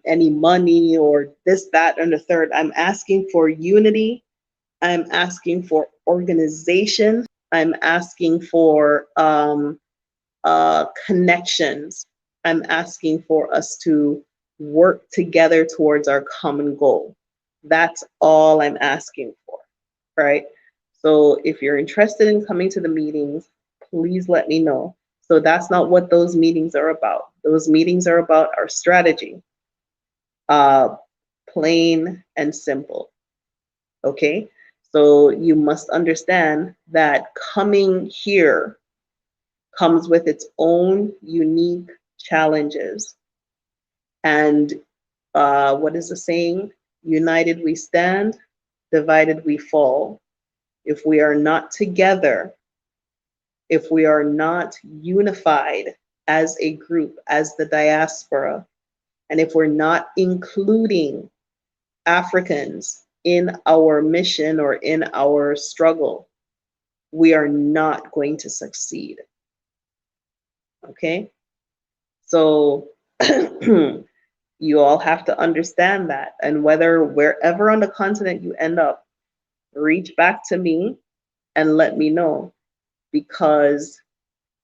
A: any money or this, that, and the third. I'm asking for unity. I'm asking for organization. I'm asking for connections. I'm asking for us to work together towards our common goal. That's all I'm asking for, right? So if you're interested in coming to the meetings, please let me know. So that's not what those meetings are about. Those meetings are about our strategy, plain and simple. Okay? So you must understand that coming here comes with its own unique challenges. And what is the saying? United we stand, divided we fall. If we are not together, if we are not unified as a group, as the diaspora, and if we're not including Africans in our mission or in our struggle, we are not going to succeed. Okay? So you all have to understand that. And wherever on the continent you end up, reach back to me and let me know, because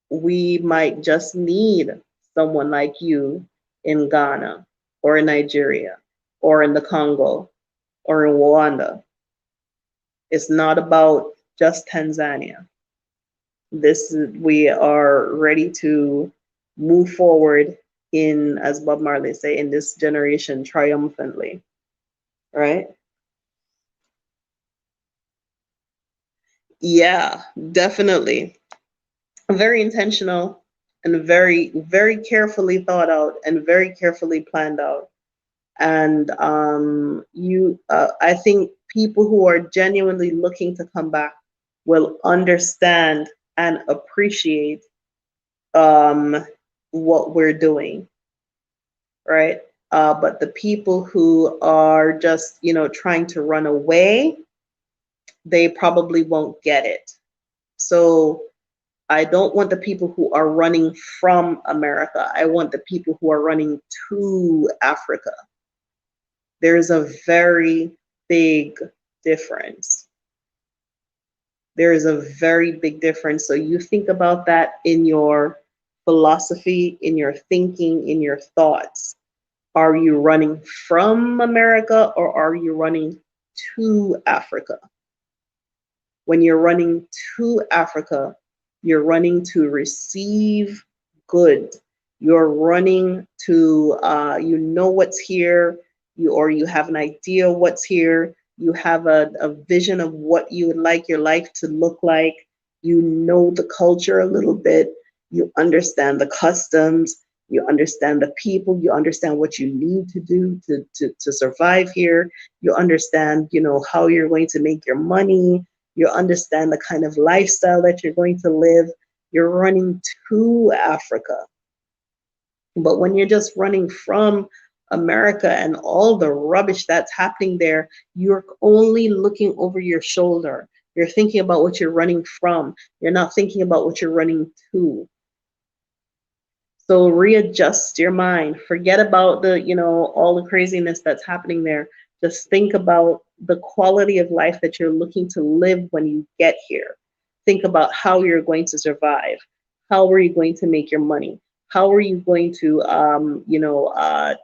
A: we might just need someone like you in Ghana or in Nigeria or in the Congo or in Rwanda. It's not about just Tanzania. We are ready to move forward in, as Bob Marley say, in this generation triumphantly, right? Yeah, definitely. Very intentional and very, very carefully thought out and very carefully planned out. And I think people who are genuinely looking to come back will understand and appreciate what we're doing, right? But the people who are just, trying to run away, they probably won't get it. So I don't want the people who are running from America. I want the people who are running to Africa. There's a very big difference. There is a very big difference. So you think about that in your philosophy, in your thinking, in your thoughts. Are you running from America or are you running to Africa? When you're running to Africa, you're running to receive good. You're running to, you know what's here, you have an idea of what's here. You have a vision of what you would like your life to look like. You know the culture a little bit. You understand the customs. You understand the people. You understand what you need to do to survive here. You understand, how you're going to make your money. You understand the kind of lifestyle that you're going to live. You're running to Africa. But when you're just running from America and all the rubbish that's happening there, you're only looking over your shoulder. You're thinking about what you're running from. You're not thinking about what you're running to. So readjust your mind. Forget about all the craziness that's happening there. Just think about the quality of life that you're looking to live when you get here. Think about how you're going to survive. How are you going to make your money? How are you going to,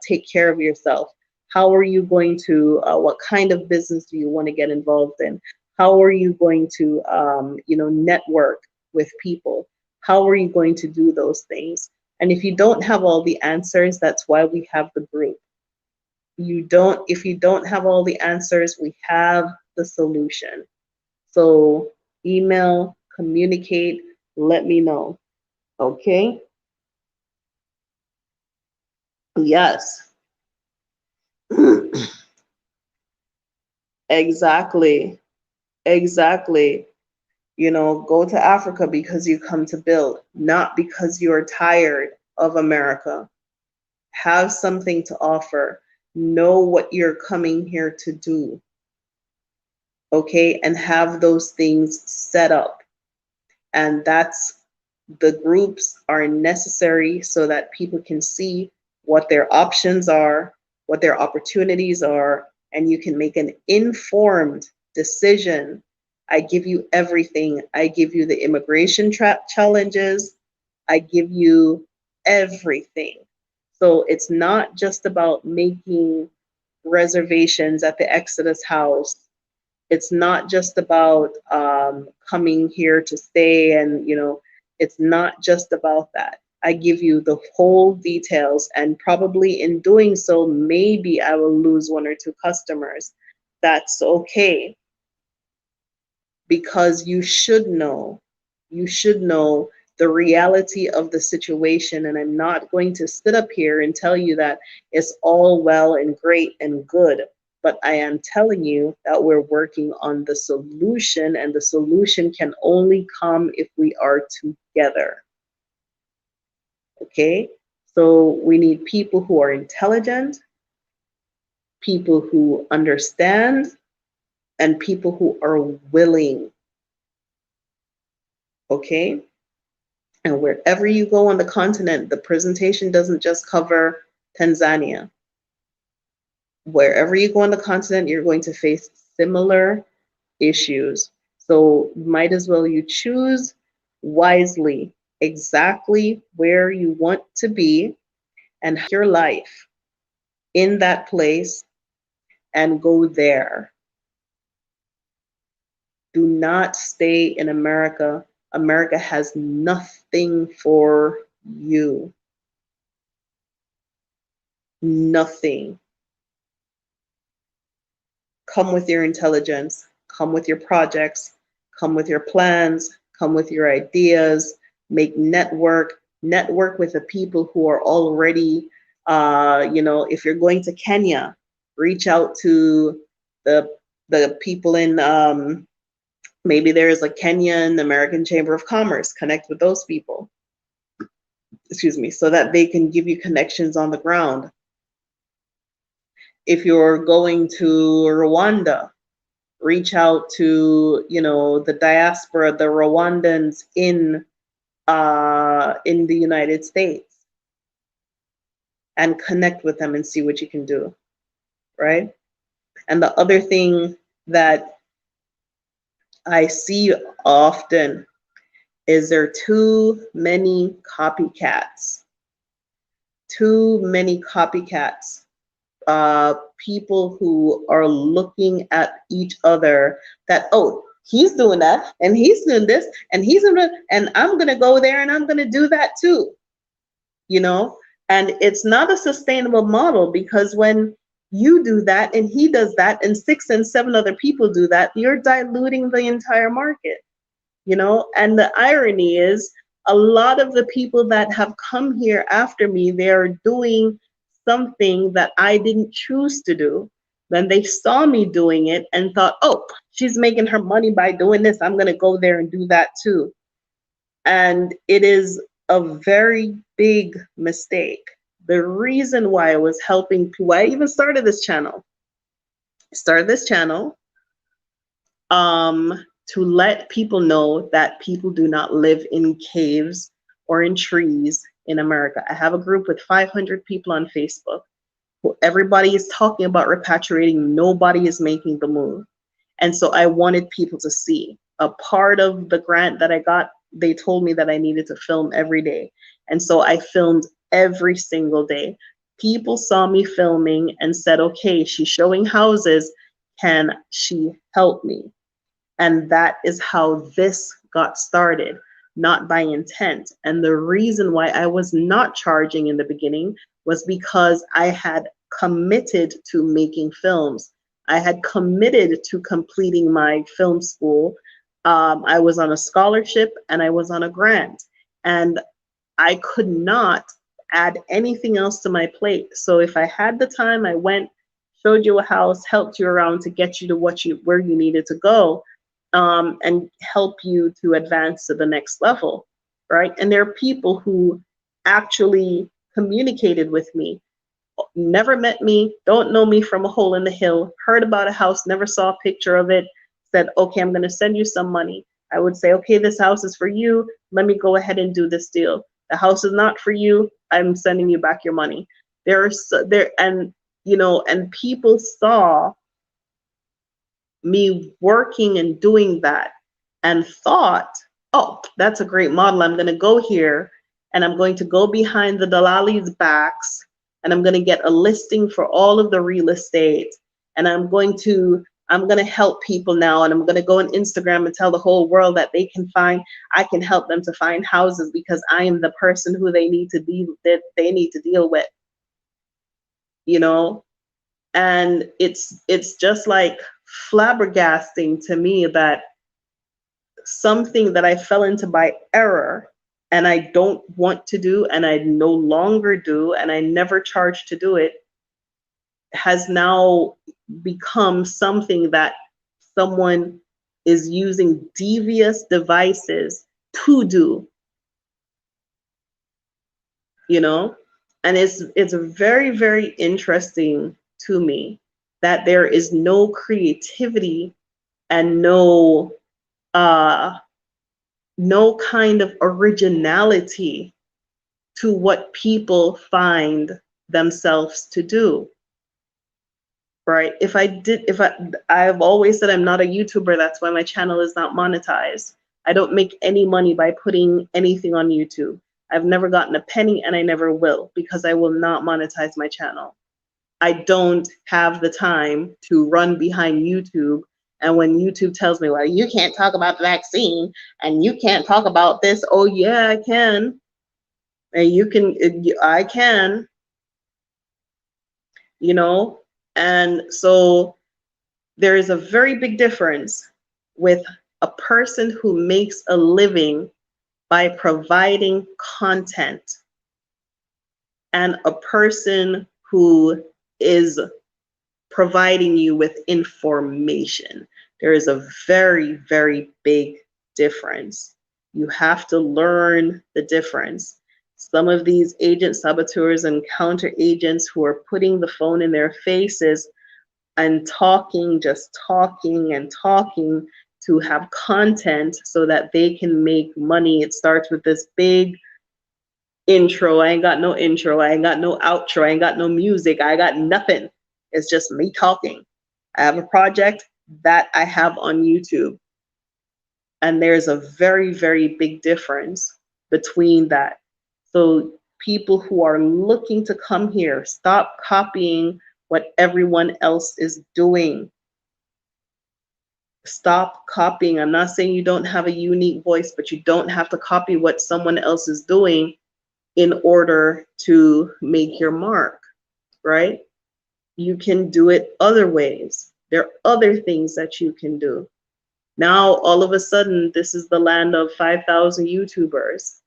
A: take care of yourself? How are you going to, what kind of business do you want to get involved in? How are you going to, network with people? How are you going to do those things? And if you don't have all the answers, that's why we have the group. If you don't have all the answers, we have the solution. So email, communicate, let me know. Okay? Yes. Exactly. Exactly. Go to Africa because you come to build, not because you're tired of America. Have something to offer. Know what you're coming here to do. Okay? And have those things set up. And the groups are necessary so that people can see what their options are, what their opportunities are, and you can make an informed decision. I give you everything. I give you the immigration challenges. I give you everything. So it's not just about making reservations at the Exodus house. It's not just about coming here to stay, and it's not just about that. I give you the whole details, and probably in doing so, maybe I will lose one or two customers. That's okay, because you should know the reality of the situation. And I'm not going to sit up here and tell you that it's all well and great and good, but I am telling you that we're working on the solution, and the solution can only come if we are together. Okay? So we need people who are intelligent, people who understand, and people who are willing. Okay? And wherever you go on the continent, the presentation doesn't just cover Tanzania. Wherever you go on the continent, you're going to face similar issues. So might as well you choose wisely exactly where you want to be and your life in that place, and go there. Do not stay in America. America has nothing for you. Nothing. Come with your intelligence, come with your projects, come with your plans, come with your ideas, network with the people who are already, if you're going to Kenya, reach out to the people in, maybe there's a Kenyan American Chamber of Commerce, connect with those people, excuse me, so that they can give you connections on the ground. If you're going to Rwanda, reach out to the diaspora, the Rwandans in the United States, and connect with them and see what you can do, right? And the other thing that I see often is there are too many copycats. Too many copycats. People who are looking at each other that, oh, he's doing that and he's doing this and he's doing, and I'm going to go there and I'm going to do that too, and it's not a sustainable model, because when you do that and he does that and 6 and 7 other people do that, you're diluting the entire market, and the irony is a lot of the people that have come here after me, they're doing something that I didn't choose to do. Then they saw me doing it and thought, oh, she's making her money by doing this, I'm going to go there and do that too. And it is a very big mistake. The reason why I was helping people, I even started this channel. To let people know that people do not live in caves or in trees in America. I have a group with 500 people on Facebook. Everybody is talking about repatriating. Nobody is making the move. And so I wanted people to see. A part of the grant that I got, they told me that I needed to film every day. And so I filmed every single day. People saw me filming and said, okay, she's showing houses. Can she help me? And that is how this got started, not by intent. And the reason why I was not charging in the beginning was because I had committed to making films. I had committed to completing my film school. I was on a scholarship and I was on a grant. And I could not add anything else to my plate. So if I had the time, I went, showed you a house, helped you around to get you to where you needed to go, and help you to advance to the next level, right? And there are people who actually communicated with me, never met me, don't know me from a hole in the hill, heard about a house, never saw a picture of it, said, okay, I'm going to send you some money. I would say, okay, this house is for you. Let me go ahead and do this deal. The house is not for you. I'm sending you back your money. And people saw me working and doing that and thought, oh, that's a great model. I'm going to go here and I'm going to go behind the Dalali's backs and I'm going to get a listing for all of the real estate, and I'm going to help people now, and I'm going to go on Instagram and tell the whole world that I can help them to find houses because I am the person who they need to deal with, you know. And it's just like flabbergasting to me that something that I fell into by error and I don't want to do and I no longer do and I never charge to do it has now become something that someone is using devious devices to do, you know. And it's very, very interesting to me that there is no creativity and no kind of originality to what people find themselves to do, right? I've always said I'm not a YouTuber. That's why my channel is not monetized. I don't make any money by putting anything on YouTube. I've never gotten a penny and I never will, because I will not monetize my channel. I don't have the time to run behind YouTube. And when YouTube tells me, well, you can't talk about the vaccine and you can't talk about this, oh yeah, I can. And I can, you know. And so there is a very big difference with a person who makes a living by providing content and a person who is providing you with information. There is a very, very big difference. You have to learn the difference. Some of these agent saboteurs and counter agents who are putting the phone in their faces and talking, just talking and talking to have content so that they can make money. It starts with this big intro. I ain't got no intro. I ain't got no outro. I ain't got no music. I got nothing. It's just me talking. I have a project that I have on YouTube. And there's a very, very big difference between that. So people who are looking to come here, stop copying what everyone else is doing. Stop copying. I'm not saying you don't have a unique voice, but you don't have to copy what someone else is doing in order to make your mark, right? You can do it other ways. There are other things that you can do. Now, all of a sudden, this is the land of 5,000 YouTubers.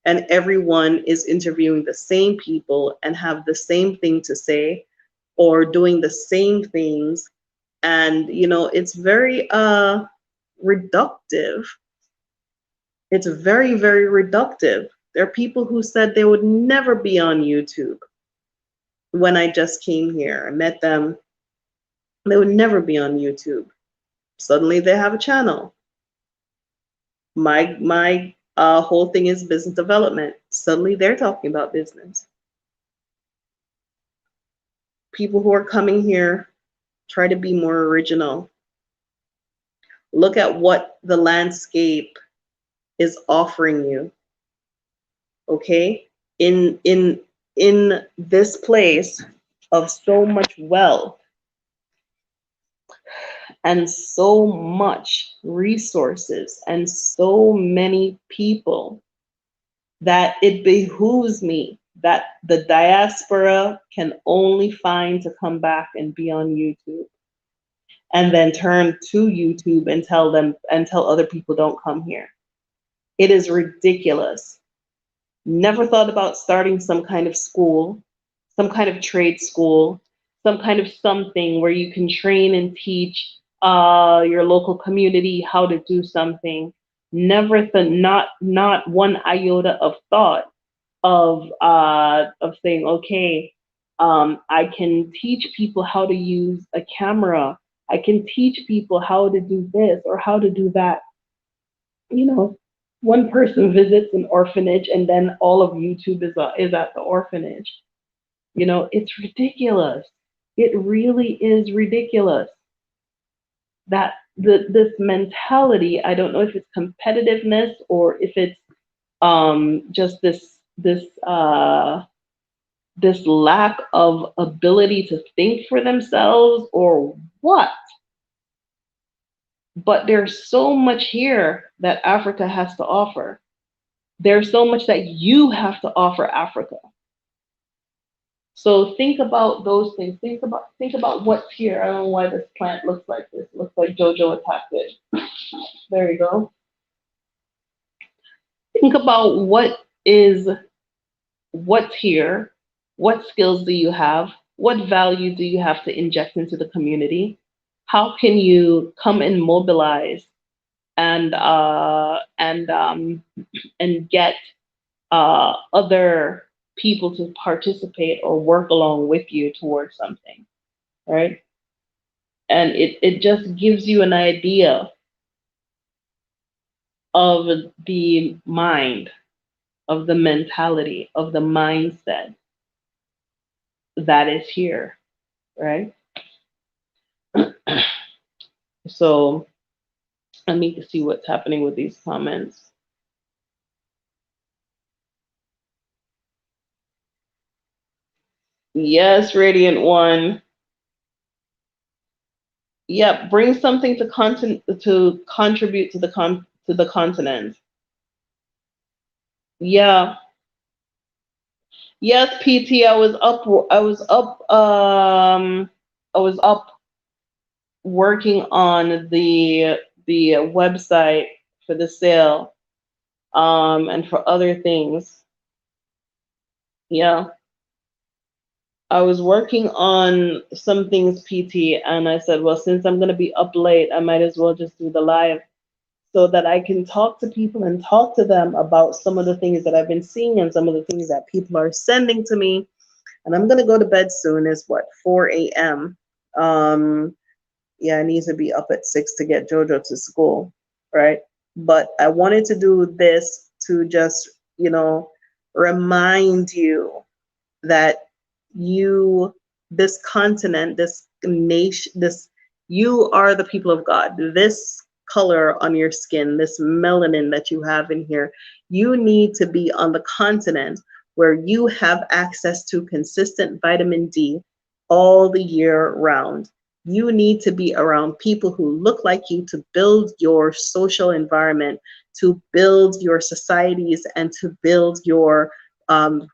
A: And everyone is interviewing the same people and have the same thing to say or doing the same things. And, you know, it's very reductive. It's very, very reductive. There are people who said they would never be on YouTube. When I just came here, I met them. They would never be on YouTube. Suddenly they have a channel. My whole thing is business development. Suddenly they're talking about business. People who are coming here, try to be more original. Look at what the landscape is offering you. Okay? In this place of so much wealth and so much resources and so many people, that it behooves me that the diaspora can only find to come back and be on YouTube, and then turn to YouTube and tell them and tell other people don't come here. It is ridiculous. Never thought about starting some kind of school, some kind of trade school, some kind of something where you can train and teach your local community how to do something. Never thought, not one iota of thought of saying, okay, I can teach people how to use a camera. I can teach people how to do this or how to do that. You know, one person visits an orphanage and then all of YouTube is at the orphanage. You know, it's ridiculous. It really is ridiculous that this mentality, I don't know if it's competitiveness or if it's just this lack of ability to think for themselves or what. But there's so much here that Africa has to offer. There's so much that you have to offer Africa. So think about those things. Think about what's here. I don't know why this plant looks like this. It looks like JoJo attacked it. There you go. Think about what's here. What skills do you have? What value do you have to inject into the community? How can you come and mobilize and get other people to participate or work along with you towards something, right? And it just gives you an idea of the mind, of the mentality, of the mindset that is here, right? So let me see what's happening with these comments. Yes, Radiant One. Yep, bring something to contribute to the continent. Yeah. Yes, PT. I was up working on the website for the sale, and for other things. Yeah. I was working on some things, PT, and I said, well, since I'm gonna be up late, I might as well just do the live so that I can talk to people and talk to them about some of the things that I've been seeing and some of the things that people are sending to me. And I'm gonna go to bed soon. It's what, 4 a.m. Yeah, I need to be up at 6 to get JoJo to school, right? But I wanted to do this to just, remind you that this continent, this nation, you are the people of God. This color on your skin, this melanin that you have in here, you need to be on the continent where you have access to consistent vitamin D all the year round. You need to be around people who look like you to build your social environment, to build your societies, and to build your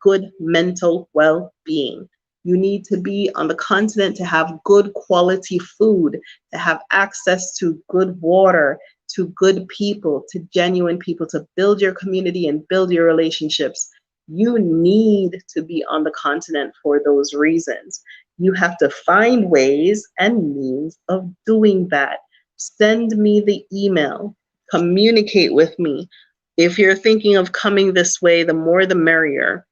A: good mental well-being. You need to be on the continent to have good quality food, to have access to good water, to good people, to genuine people, to build your community and build your relationships. You need to be on the continent for those reasons. You have to find ways and means of doing that. Send me the email, communicate with me. If you're thinking of coming this way, the more the merrier,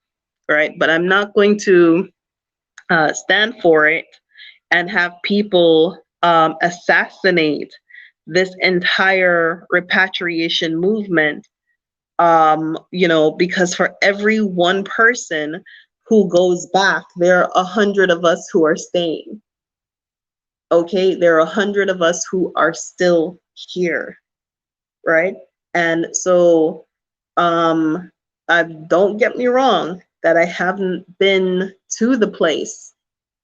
A: right? But I'm not going to stand for it and have people assassinate this entire repatriation movement, because for every one person who goes back. There are 100 of us who are staying. Okay, there are 100 of us who are still here, right? And so, don't get me wrong, that I haven't been to the place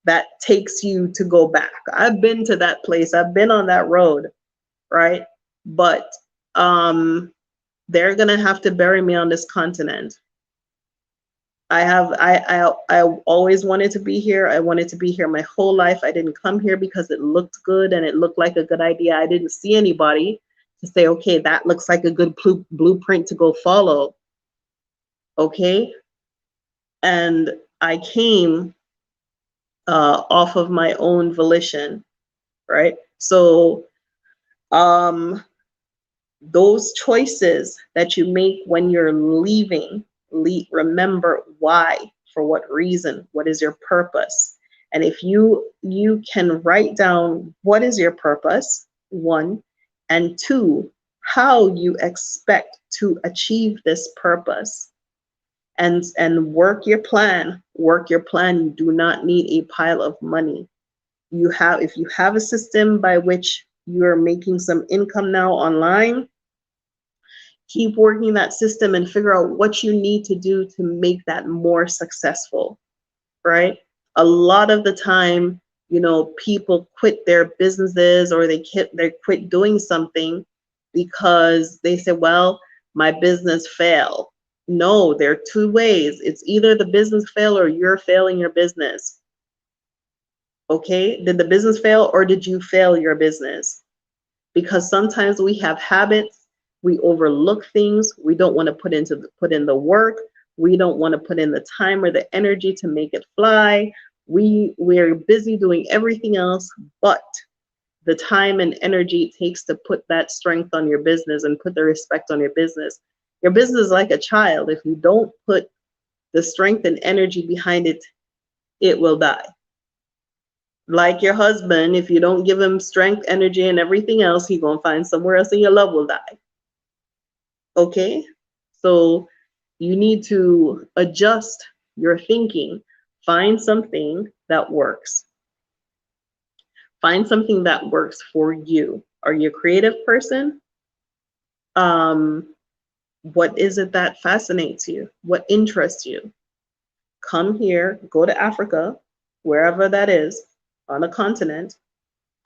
A: that takes you to go back. I've been to that place. I've been on that road, right? But they're gonna have to bury me on this continent. I always wanted to be here. I wanted to be here my whole life. I didn't come here because it looked good and it looked like a good idea. I didn't see anybody to say, okay, that looks like a good blueprint to go follow. Okay. And I came off of my own volition, right? So those choices that you make when you're leaving, remember why, for what reason, what is your purpose. And if you can write down what is your purpose, one, and two, how you expect to achieve this purpose, and work your plan. You do not need a pile of money. If you have a system by which you're making some income now online, keep working that system and figure out what you need to do to make that more successful, right? A lot of the time, people quit their businesses, or they quit doing something because they say, well, my business failed. No, there are two ways. It's either the business fail or you're failing your business. Okay? Did the business fail or did you fail your business? Because sometimes we have habits, we overlook things, we don't want to put in the work, we don't want to put in the time or the energy to make it fly. We're busy doing everything else but the time and energy it takes to put that strength on your business and put the respect on your business. Your business is like a child. If you don't put the strength and energy behind it, it will die. Like your husband, if you don't give him strength, energy, and everything else, he's going to find somewhere else and your love will die. Okay? So you need to adjust your thinking. Find something that works. Find something that works for you. Are you a creative person? What is it that fascinates you? What interests you? Come here, go to Africa, wherever that is, on a continent,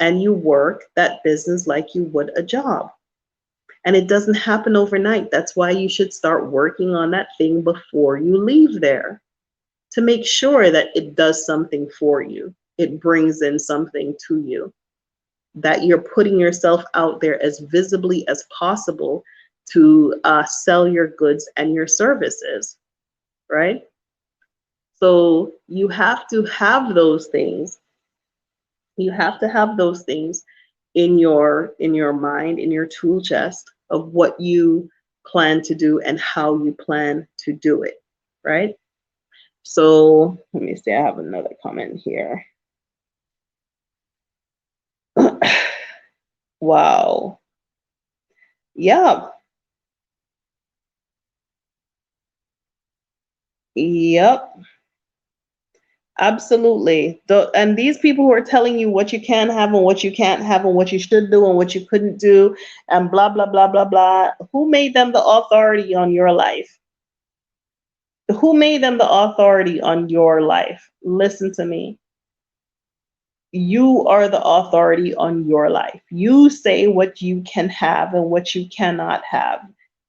A: and you work that business like you would a job. And it doesn't happen overnight. That's why you should start working on that thing before you leave there, to make sure that it does something for you. It brings in something to you, that you're putting yourself out there as visibly as possible to sell your goods and your services, right? So you have to have those things. You have to have those things in your mind, in your tool chest of what you plan to do and how you plan to do it, right? So let me see, I have another comment here. Wow. Yeah. Yep. Absolutely. And these people who are telling you what you can have and what you can't have and what you should do and what you couldn't do and blah, blah, blah, blah, blah, who made them the authority on your life? Who made them the authority on your life? Listen to me. You are the authority on your life. You say what you can have and what you cannot have.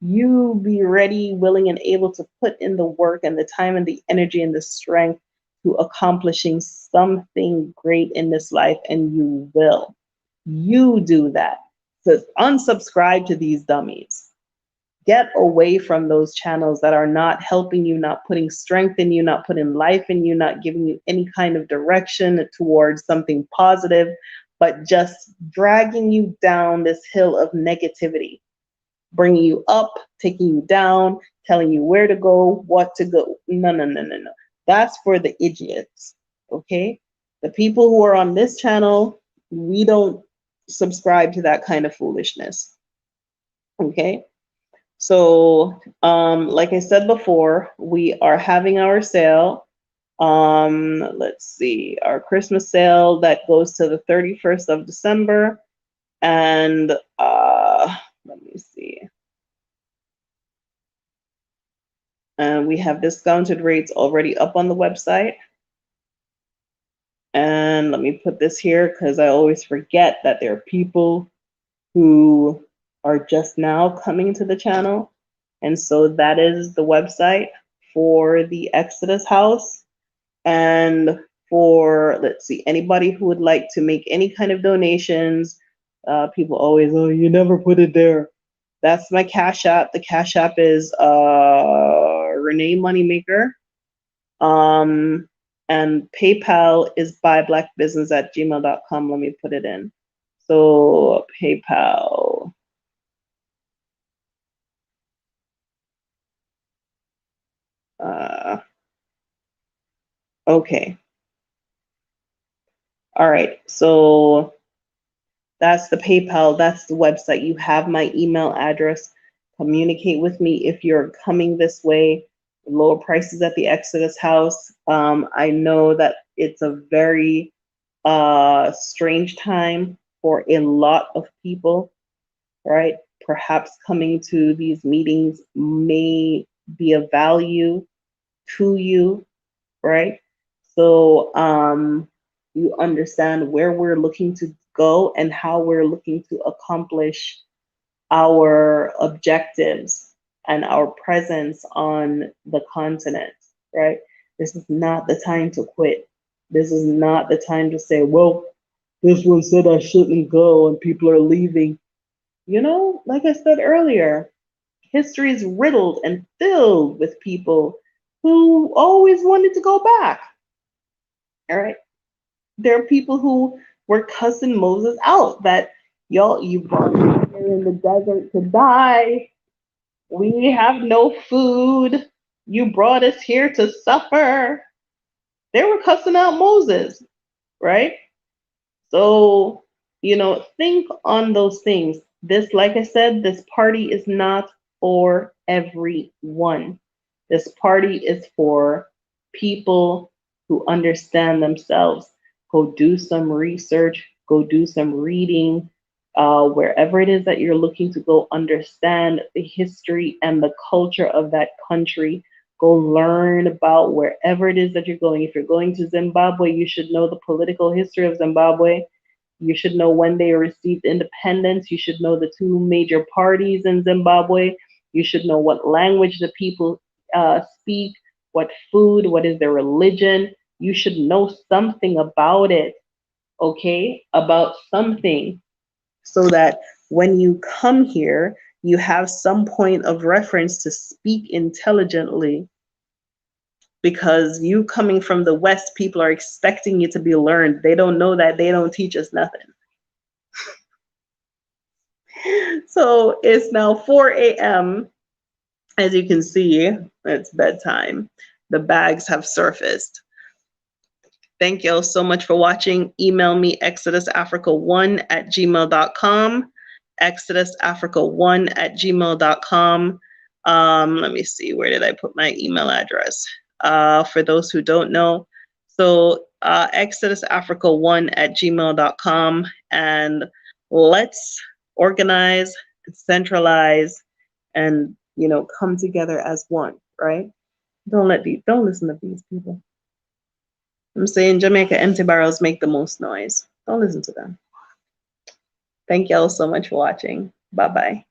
A: You be ready, willing, and able to put in the work and the time and the energy and the strength to accomplishing something great in this life, and you will. You do that. So unsubscribe to these dummies. Get away from those channels that are not helping you, not putting strength in you, not putting life in you, not giving you any kind of direction towards something positive, but just dragging you down this hill of negativity, bringing you up, taking you down, telling you where to go, what to go. No, no, no, no, no. That's for the idiots, okay? The people who are on this channel, we don't subscribe to that kind of foolishness, okay? So, like I said before, we are having our sale. Let's see, our Christmas sale that goes to the 31st of December. And let me see. And we have discounted rates already up on the website. And let me put this here because I always forget that there are people who are just now coming to the channel. And so that is the website for the Exodus House. And for, let's see, anybody who would like to make any kind of donations, people always, oh, you never put it there. That's my Cash App. The Cash App is Renee Moneymaker. And PayPal is buyblackbusiness@gmail.com. Let me put it in. So PayPal. Okay. All right. So that's the PayPal. That's the website. You have my email address. Communicate with me if you're coming this way. Lower prices at the Exodus House. I know that it's a very strange time for a lot of people, right? Perhaps coming to these meetings may be of value to you, right? So you understand where we're looking to go and how we're looking to accomplish our objectives and our presence on the continent, right? This is not the time to quit. This is not the time to say, well, this one said I shouldn't go and people are leaving. You know, like I said earlier, history is riddled and filled with people who always wanted to go back. All right. There are people who were cussing Moses out that, y'all, you brought me here in the desert to die. We have no food. You brought us here to suffer. They were cussing out Moses, right? So, think on those things. This, like I said, this party is not for everyone. This party is for people who understand themselves. Go do some research, go do some reading, wherever it is that you're looking to go understand the history and the culture of that country. Go learn about wherever it is that you're going. If you're going to Zimbabwe, you should know the political history of Zimbabwe. You should know when they received independence. You should know the two major parties in Zimbabwe. You should know what language the people speak, what food, what is their religion. You should know something about it, okay? About something, so that when you come here, you have some point of reference to speak intelligently. Because you coming from the West, people are expecting you to be learned. They don't know that. They don't teach us nothing. So it's now 4 a.m. As you can see, it's bedtime. The bags have surfaced. Thank you all so much for watching. Email me exodusafrica1@gmail.com. exodusafrica1@gmail.com. Let me see, where did I put my email address? For those who don't know. So exodusafrica1@gmail.com, and let's organize, centralize, and come together as one, right? Don't listen to these people. I'm saying Jamaica empty barrels make the most noise. Don't listen to them. Thank y'all so much for watching. Bye-bye.